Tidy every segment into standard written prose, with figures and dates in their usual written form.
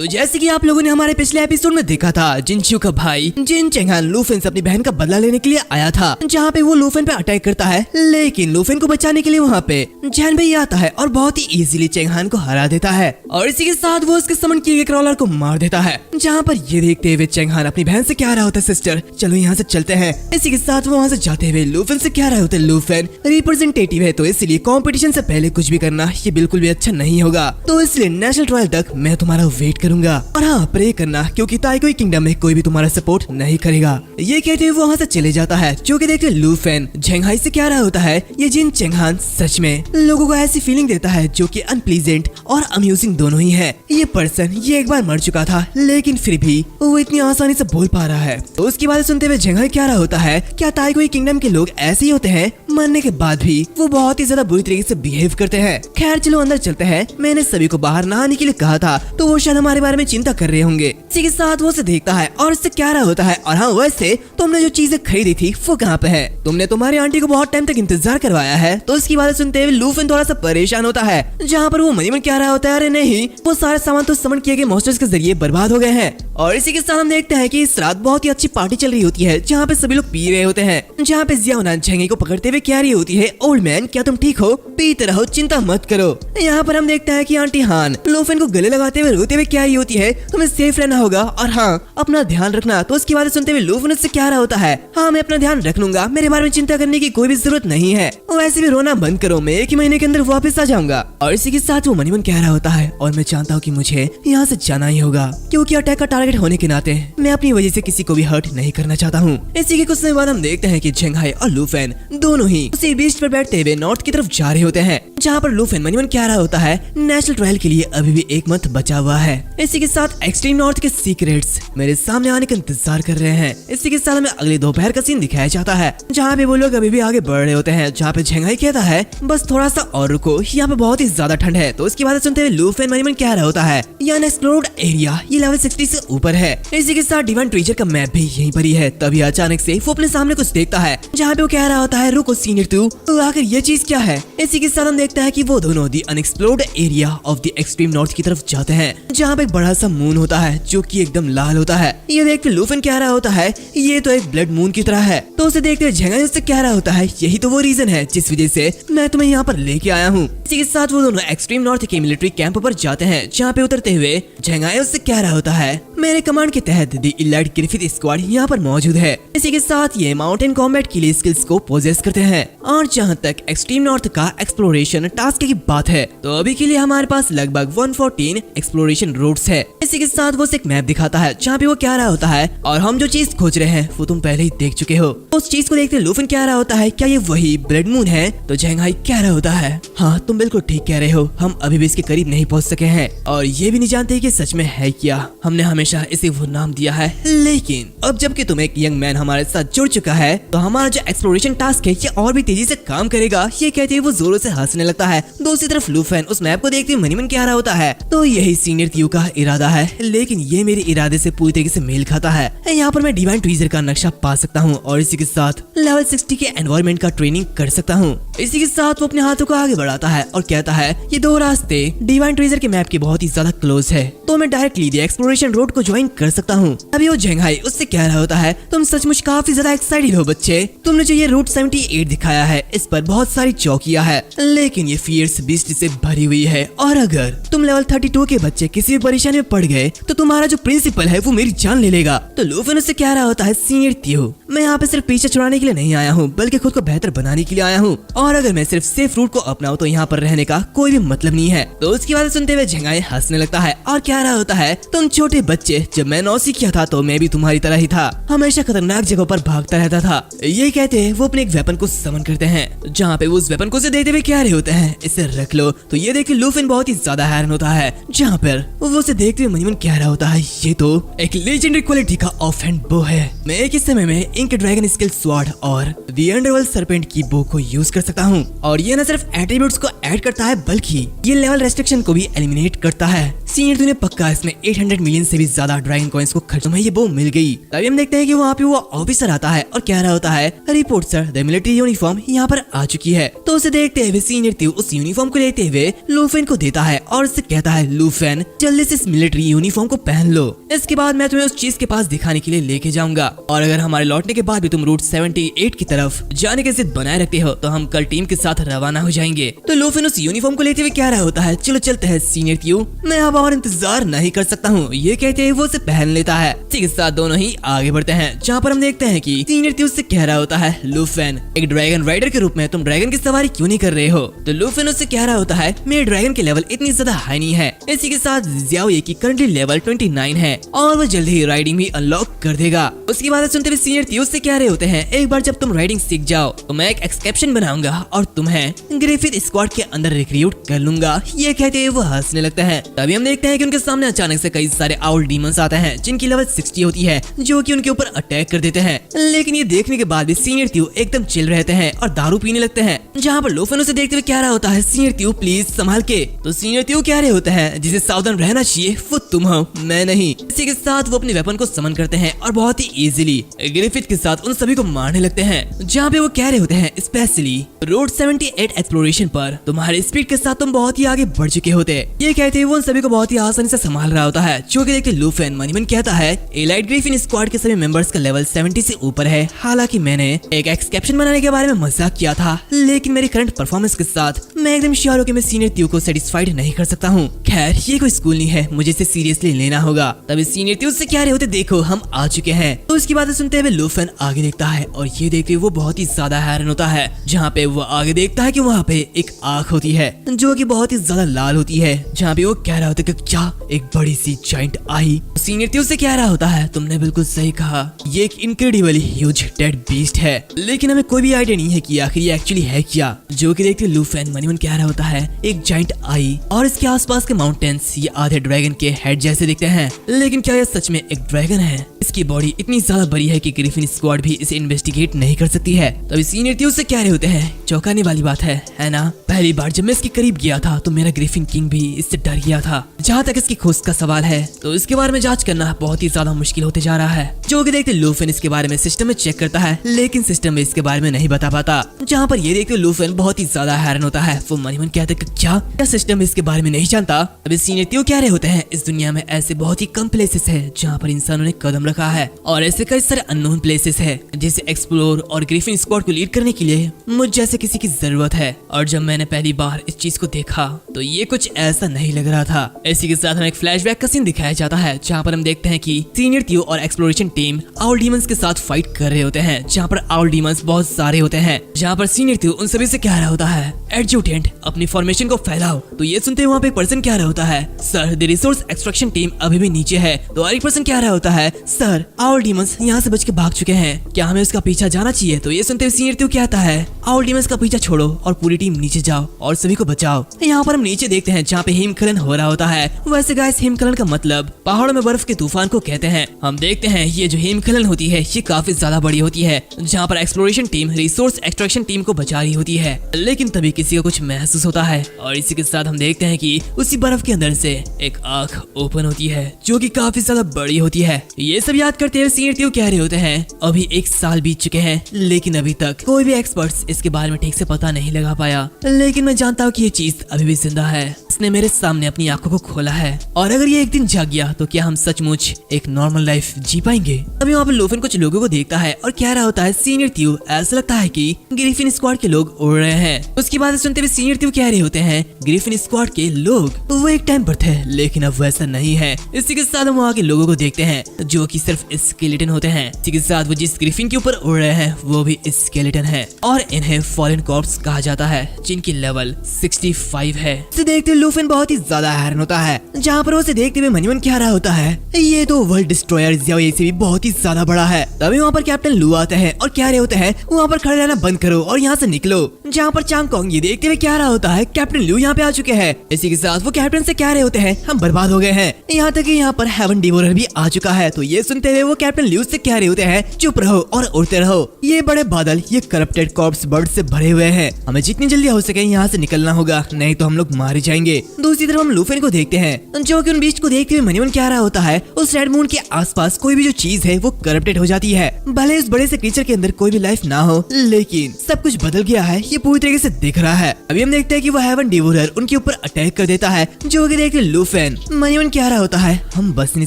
तो जैसे कि आप लोगों ने हमारे पिछले एपिसोड में देखा था, जिनचू का भाई जिन चेंगहान लूफेन से अपनी बहन का बदला लेने के लिए आया था, जहाँ पे वो लूफेन पे अटैक करता है, लेकिन लूफेन को बचाने के लिए वहाँ पे जैन भाई आता है और बहुत ही इजीली चेंगहान को हरा देता है और इसी के साथ वो उसके समन किए गए क्रॉलर को मार देता है। जहाँ पर ये देखते हुए चेंगहान अपनी बहन से कह रहा होता है, सिस्टर चलो यहाँ से चलते हैं। इसी के साथ वो वहाँ से जाते हुए लूफेन से कह रहे होते, लूफेन रिप्रेजेंटेटिव है तो इसलिए कंपटीशन से पहले कुछ भी करना ये बिल्कुल भी अच्छा नहीं होगा, तो इसलिए नेशनल ट्रायल तक मैं तुम्हारा वेट करूंगा और हाँ प्रे करना क्योंकि ताइकोई किंगडम में कोई भी तुम्हारा सपोर्ट नहीं करेगा। ये कहते हुए वो वहाँ से चले जाता है। जो कि देखते लूफेन झेंगहाई से कह रहा होता है, ये जिन चेंगहान सच में लोगों को ऐसी फीलिंग देता है जो कि अनप्लीजेंट और अम्यूजिंग दोनों ही है। ये पर्सन ये एक बार मर चुका था लेकिन फिर भी वो इतनी आसानी से बोल पा रहा है। तो उसकी बात सुनते हुए झेंगहाई कह रहा होता है, क्या ताइकोई किंगडम के लोग ऐसे ही होते हैं, मरने के बाद भी वो बहुत ही ज्यादा बुरी तरीके से बिहेव करते हैं। खैर चलो अंदर चलते हैं, मैंने सभी को बाहर नहाने के लिए कहा था तो वो शायद हमारे बारे में चिंता कर रहे होंगे। इसी के साथ वो उसे देखता है और उससे कह रहा होता है, और हाँ वैसे तुमने जो चीजें खरीदी थी वो कहाँ पे है, तुमने तुम्हारी आंटी को बहुत टाइम तक इंतजार करवाया है। तो इसकी बात सुनते हुए लूफेन थोड़ा सा परेशान होता है, जहाँ पर वो मनी मन कह रहा होता है, अरे नहीं वो सारे सामान तो समन किए गए मॉन्स्टर्स के जरिए बर्बाद हो गए हैं। और इसी के साथ हम देखते हैं कि इस रात बहुत ही अच्छी पार्टी चल रही होती है, जहाँ पे सभी लोग पी रहे होते हैं, जहाँ पे जियाओनान झेंगे को पकड़ते हुए कह रही होती है, ओल्ड मैन क्या तुम ठीक हो, पीते रहो चिंता मत करो। यहाँ पर हम देखते हैं कि आंटी हान लूफेन को गले लगाते हुए रोते हुए कह रही होती है, तुम्हें सेफ रहना होगा और हाँ अपना ध्यान रखना। तो उसकी बातें सुनते हुए लूफेन उससे कह रहा होता है, हाँ मैं अपना ध्यान रख लूंगा, मेरे बारे में चिंता करने की कोई भी जरूरत नहीं है, वैसे भी रोना बंद करो, मैं 1 ही महीने के अंदर वापस आ जाऊंगा। और इसी के साथ वो मनी मन कह रहा होता है, और मैं जानता हूँ कि मुझे यहाँ से जाना ही होगा क्योंकि अटैक का टारगेट होने के नाते मैं अपनी वजह से किसी को भी हर्ट नहीं करना चाहता हूँ। इसी के कुछ समय बाद हम देखते हैं कि झेंगहाई और लूफेन दोनों ही उसी बीच पर बैठते हुए नॉर्थ की तरफ जा रहे होते हैं, जहाँ पर लूफेन मनी मन कह रहा होता है, नेशनल ट्रायल के लिए अभी भी 1 मंथ बचा हुआ है। इसी के साथ एक्सट्रीम नॉर्थ के सीक्रेट्स मेरे सामने आने का इंतजार कर रहे हैं। इसी के साथ हमें अगले दोपहर का सीन दिखाया जाता है, जहाँ पे वो लोग अभी भी आगे बढ़ रहे होते हैं, जहाँ पे झेंगहाई कहता है बस थोड़ा सा और रुको, यहाँ पे बहुत ही ज्यादा ठंड है। तो इसकी बात सुनते हुए लूफेन मनी मन कह रहा होता है, ये अनएक्सप्लोर्ड एरिया ये लेवल 60 से ऊपर है। इसी के साथ डिवाइन ट्रेजर का मैप भी यहीं पर ही है। तभी अचानक से वो अपने सामने कुछ देखता है, जहाँ पे वो कह रहा होता है, रुको सीनियर तू आखिर ये चीज क्या है। इसी के साथ हम देखता है कि वो दोनों the unexplored area of the extreme north की तरफ जाते हैं, जहाँ पे एक बड़ा सा मून होता है जो कि एकदम लाल होता है। ये देख के लूफेन कह रहा होता है, ये तो एक ब्लड मून की तरह है। तो उसे देखते हुए झेंगहाई उससे कह रहा होता है, यही तो वो रीजन है जिस वजह से मैं तुम्हें यहाँ पर लेके आया हूँ। इसी के साथ वो दोनों एक्सट्रीम नॉर्थ के मिलिट्री कैंप पर जाते हैं, जहाँ पे उतरते हुए झेंगहाई उससे कह रहा होता है, मेरे कमांड के तहत द इलाइट ग्रिफिथ स्क्वाड यहाँ पर मौजूद है। इसी के साथ ये माउंटेन कॉम्बैट के लिए स्किल्स को पोजेस करते हैं। और जहाँ तक एक्सट्रीम नॉर्थ का एक्सप्लोरेशन टास्क की बात है, तो अभी के लिए हमारे पास लगभग 114 एक्सप्लोरेशन रूट्स है। इसी के साथ वो एक मैप दिखाता है, जहाँ पे वो कह रहा होता है, और हम जो चीज खोज रहे हैं वो तुम पहले ही देख चुके हो। उस चीज को देखते लूफेन कह रहा होता है, क्या ये वही ब्लड मून है। तो झेंगहाई कह रहा होता है, हाँ तुम बिल्कुल ठीक कह रहे हो, हम अभी भी इसके करीब नहीं पहुँच सके हैं और ये भी नहीं जानते कि सच में है क्या। हमने हमेशा इसे वो नाम दिया है, लेकिन अब जबकि तुम एक यंग मैन हमारे साथ जुड़ चुका है तो हमारा जो एक्सप्लोरेशन टास्क है ये और भी तेजी से काम करेगा। ये कहते हुए वो जोरों से हंसने लगता है। दूसरी तरफ लूफेन उस मैप को देखते हुए मनी मन कह रहा होता है, तो यही सीनियर त्यू का इरादा है, लेकिन ये मेरे इरादे से पूरी तरीके से मेल खाता है। यहाँ पर मैं डिवाइन ट्रीजर का नक्शा पा सकता हूँ और इसी के साथ लेवल 60 के एनवायरनमेंट का ट्रेनिंग कर सकता हूँ। इसी के साथ वो अपने हाथों को आगे बढ़ाता है और कहता है, ये 2 रास्ते डिवाइन ट्रीजर के मैप के बहुत ही ज्यादा क्लोज है, तो मैं डायरेक्टली एक्सप्लोरेशन रोड को ज्वाइन कर सकता हूँ। अभी वो झेंगहाई उससे कह रहा होता है, तुम सचमुच काफी ज्यादा एक्साइटेड हो बच्चे, तुमने जो ये रूट 78 दिखाया है इस पर बहुत सारी चौकियां है, लेकिन ये फियर्स बीस्ट से भरी हुई है, और अगर तुम लेवल 32 के बच्चे किसी भी परेशानी में पड़ गए तो तुम्हारा जो प्रिंसिपल है वो मेरी जान ले लेगा। तो लूफेन उससे कह रहा होता है, सीनियर त्यू मैं यहाँ पे सिर्फ पीछे छुड़ाने के लिए नहीं आया हूँ, बल्कि खुद को बेहतर बनाने के लिए आया हूँ, और अगर मैं सिर्फ सेफ रूट को अपनाऊं तो यहाँ पर रहने का कोई भी मतलब नहीं है। तो उसकी बात सुनते हुए झेंगहाई हंसने लगता है और कह रहा होता है, तुम छोटे बच्चे, जब मैं 9 सीखा था तो मैं भी तुम्हारी तरह ही था, हमेशा खतरनाक जगहों पर भागता रहता था। ये कहते हैं वो अपने एक वेपन को समन करते हैं, जहाँ पे वो उस वेपन को से देखते हुए कह रहे होते हैं, इसे रख लो। तो ये देख के लूफेन बहुत ही ज्यादा हैरान होता है, जहाँ पर वो उसे देखते हुए मनी मन कह रहा होता है, ये तो एक लेजेंडरी क्वालिटी का ऑफ हैंड बो है, मैं एक ही समय में इंक ड्रैगन स्किल स्वॉर्ड और द अंडरवर्ल्ड सर्पेंट की बो को यूज कर सकता हूँ। और ये न सिर्फ एट्रीब्यूट्स को ऐड करता है बल्कि ये लेवल रेस्ट्रिक्शन को भी एलिमिनेट करता है। सीनियर तूने पक्का इसमें 800 मिलियन से भी ज्यादा ड्रैगन कॉइंस को खर्च में ये बो मिल गई। तभी हम देखते हैं कि वहाँ पे वो ऑफिसर आता है और कह रहा होता है report sir, the military uniform यहाँ पर आ चुकी है। तो उसे देखते हुए सीनियर त्यू उस यूनिफॉर्म को लेते हुए लूफेन को देता है और उससे कहता है लूफेन जल्दी से इस मिलिट्री यूनिफॉर्म को पहन लो, इसके बाद मैं तुम्हें उस चीज के पास दिखाने के लिए लेके जाऊंगा। और अगर हमारे लौटने के बाद भी तुम रूट 78 की तरफ जाने की जिद बनाए रखते हो तो हम कल टीम के साथ रवाना हो जाएंगे। तो लूफेन उस यूनिफॉर्म को लेते हुए कह रहा होता है चलो चलते हैं सीनियर त्यू, मैं अब और इंतजार नहीं कर सकता हूँ। ये कहते हुए वो उसे पहन लेता है। ठीक है, साथ दोनों ही आगे बढ़ते हैं जहाँ पर हम देखते हैं कि सीनियर त्यू उससे कह रहा होता है लूफेन एक ड्रैगन राइडर के रूप में तुम ड्रैगन की सवारी क्यों नहीं कर रहे हो। तो लूफेन उससे कह रहा होता है मेरे ड्रैगन के लेवल इतनी ज्यादा हाई नहीं है। इसी के साथ ज़ियाओये की करंटली लेवल 29 है और वो जल्दी ही राइडिंग भी अनलॉक कर देगा। उसकी बात सुनते हुए सीनियर त्यू उससे कह रहे होते हैं एक बार जब तुम राइडिंग सीख जाओ तो मैं एक एक्सकेप्शन बनाऊंगा और तुम्हें ग्रिफिथ स्क्वाड के अंदर रिक्रूट कर लूंगा। ये कहते हुए वो हंसने लगता है। तभी हम देखते हैं कि उनके सामने अचानक से कई सारे आउल डीमंस आते हैं जिनकी लेवल 60 होती है जो कि उनके ऊपर अटैक कर देते हैं। लेकिन ये देखने के बाद भी सीनियर त्यू एकदम चिल रहते हैं और दारू पीने लगते हैं। जहाँ पर लूफेन उसे देखते हुए कह रहा होता है सीनियर त्यू प्लीज संभाल के। तो सीनियर त्यू कह रहे होते हैं जिसे सावधान रहना चाहिए वो तुम हो, मैं नहीं। इसी के साथ वो अपने वेपन को समन करते हैं और बहुत ही इजीली ग्रिफिथ के साथ उन सभी को मारने लगते हैं। जहाँ पे वो कह रहे होते हैं स्पेशली रोड 78 एक्सप्लोरेशन पर तुम्हारे स्पीड के साथ तुम बहुत ही आगे बढ़ चुके होते। ये कहते हुए वो उन सभी को बहुत ही आसानी से संभाल रहा होता है। जो कि देखते लूफेन मन ही मन कहता है एलाइट ग्रिफिन स्क्वाड के सभी मेंबर्स का लेवल 70 से ऊपर है। हालांकि मैंने एक एक्सकेप्शन बनाने के बारे में मजाक किया था, लेकिन मेरी करंट परफॉर्मेंस के साथ मैं एकदम श्योर हूँ कि मैं सीनियर त्यू को सेटिस्फाइड नहीं कर सकता हूँ। खैर ये कोई स्कूल नहीं है, मुझे इसे सीरियसली लेना होगा। तभी सीनियर त्यू से कह रहे होते देखो हम आ चुके हैं। तो उसकी बातें सुनते हुए लूफेन आगे देखता है और ये देखते हुए वो बहुत ही ज्यादा हैरान होता है। जहाँ पे वो आगे देखता है कि वहाँ पे एक आँख होती है जो कि बहुत ही ज्यादा लाल होती है। जहाँ पे वो कह रहा होता है कि क्या एक बड़ी सी जाइंट आई। सीनियर त्यू से कह रहा होता है तुमने बिल्कुल सही कहा, ये एक इनक्रेडिबली ह्यूज डेड बीस्ट है, लेकिन हमें कोई भी आइडिया नहीं है कि आखिर ये एक्चुअली है क्या। जो कि देखते लूफेन मन ही मन कह रहा होता है एक जाइंट आई और इसके आसपास के माउंटेन्स ये आधे ड्रैगन के हेड जैसे दिखते हैं, लेकिन क्या ये सच में एक ड्रैगन है। इसकी बॉडी इतनी ज्यादा बड़ी है कि ग्रिफिन स्क्वाड भी इसे इन्वेस्टिगेट नहीं कर सकती है। तभी सीनियर त्यू से कह रहे होते हैं चौंकाने वाली बात है ना। पहली बार जब मैं इसके करीब गया था तो मेरा ग्रिफिन किंग भी इससे डर गया था। जहाँ तक इसकी खोज का सवाल है तो इसके बारे में जांच करना बहुत ही ज्यादा मुश्किल होते जा रहा है। जो कि देखते लूफेन इसके बारे में सिस्टम में चेक करता है, लेकिन सिस्टम में इसके बारे में नहीं बता पाता। जहाँ पर ये देखते लूफेन बहुत ही ज्यादा हैरान होता है। वो मन ही मन कहते क्या सिस्टम इसके बारे में नहीं जानता। अभी सीनियर त्यू कह रहे होते हैं इस दुनिया में ऐसे बहुत ही कम प्लेसेस है जहाँ पर इंसानों ने कदम रखा है और ऐसे कई सारे अननोन प्लेसेस है जिसे एक्सप्लोर और ग्रिफिन स्क्वाड को लीड करने के लिए मुझ जैसे किसी की जरूरत है। और जब मैंने पहली बार इस चीज को देखा तो ये कुछ ऐसा नहीं लग रहा था। इसी के साथ हमें एक फ्लैशबैक का सीन दिखाया जाता है जहाँ पर हम देखते हैं कि सीनियर त्यू और एक्सप्लोरेशन टीम आउल डीमंस के साथ फाइट कर रहे होते हैं। जहाँ पर आउल डीमंस बहुत सारे होते हैं। जहाँ पर सीनियर त्यू उन सभी से कह रहा होता है एडजुटेंट अपनी फॉर्मेशन को फैलाओ। तो ये सुनते वहाँ पे एक पर्सन कह रहा होता है sir the resource extraction team अभी भी नीचे है। तो और एक पर्सन कह रहा होता है सर आउल डीमंस यहाँ से बच के भाग चुके हैं, क्या हमें उसका पीछा जाना चाहिए। तो ये सुनते हुए सीनियर त्यू कहता है आउल डीमंस का पीछा छोड़ो और पूरी टीम नीचे जाओ और सभी को बचाओ। यहाँ पर हम नीचे देखते हैं जहाँ पे हिमस्खलन हो रहा होता है। वैसे गाइस हिमस्खलन का मतलब पहाड़ों में बर्फ के तूफान को कहते हैं। हम देखते हैं ये जो हिमस्खलन होती है ये काफी ज्यादा बड़ी होती है। जहाँ पर exploration team resource extraction team को बचा रही होती है, लेकिन तभी किसी को कुछ महसूस होता है और इसी के साथ हम देखते हैं कि उसी बर्फ के अंदर से एक आँख ओपन होती है जो कि काफी ज्यादा बड़ी होती है। ये सब याद करते हुए सीनियर त्यू कह रहे होते हैं अभी 1 साल बीत चुके हैं, लेकिन अभी तक कोई भी एक्सपर्ट्स इसके बारे में ठीक से पता नहीं लगा पाया। लेकिन मैं जानता हूँ कि ये चीज अभी भी जिंदा है। इसने मेरे सामने अपनी आंखों को खोला है और अगर ये एक दिन जाग गया तो क्या हम सचमुच एक नॉर्मल लाइफ जी पाएंगे। अभी वहाँ पर लूफेन कुछ लोगों को देखता है और कह रहा होता है सीनियर त्यू ऐसा लगता है कि ग्रिफिन स्क्वाड के लोग उड़ रहे हैं। उसकी बातें सुनते हुए सीनियर त्यू कह रहे होते हैं ग्रिफिन स्क्वाड के लोग वो एक टाइम पर थे, लेकिन अब वैसा नहीं है। इसी के साथ हम वहाँ के लोगों को देखते हैं जो कि सिर्फ स्केलेटन होते हैं। इसी के साथ वो जिस ग्रिफिन के ऊपर उड़ रहे हैं वो भी स्केलेटन है और इन्हें फॉलन कॉर्प्स कहा जाता है जिनकी लेवल 65 है। इसे देखते लूफिन बहुत ही ज्यादा हैरान होता है, जहाँ पर उसे देखते हुए मनीमन कह रहा होता है ये तो वर्ल्ड डिस्ट्रॉयर ज़ियाओ से भी बहुत ही ज्यादा बड़ा है। तभी वहाँ पर कैप्टन लू आते हैं और कह रहे होते हैं वहाँ पर खड़े रहना बंद करो और यहाँ से निकलो। जहाँ पर चांग कांग ये देखते हुए कह रहा होता है कैप्टन लू यहाँ पे आ चुके हैं। इसी के साथ वो कैप्टन से कह रहे होते हैं हम बर्बाद हो गए हैं, यहाँ तक कि यहाँ पर हेवन डिवोरर भी आ चुका है। तो ये सुनते हुए वो कैप्टन लू से कह रहे होते हैं चुप रहो और उड़ते रहो, ये बड़े बादल ये करप्टेड कॉर्प्स बर्ड से भरे हुए हैं, हमें जितनी जल्दी हो सके यहाँ से निकलना होगा, नहीं तो हम लोग मारे जाएंगे। दूसरी तरफ हम लूफिन को देखते हैं जो कि उन बीच को देखते हुए मनीमन कह रहा होता है उस रेड मून के आसपास कोई भी जो चीज है वो करप्टेड हो जाती है, भले उस बड़े से क्रीचर के अंदर कोई भी लाइफ ना हो, लेकिन सब कुछ बदल गया है, ये पूरी तरीके से दिख रहा है। अभी हम देखते हैं कि वो हेवन डिवोरर उनके ऊपर अटैक कर देता है, जो कि देखते लूफिन मनीमन कह रहा होता है हम बच नहीं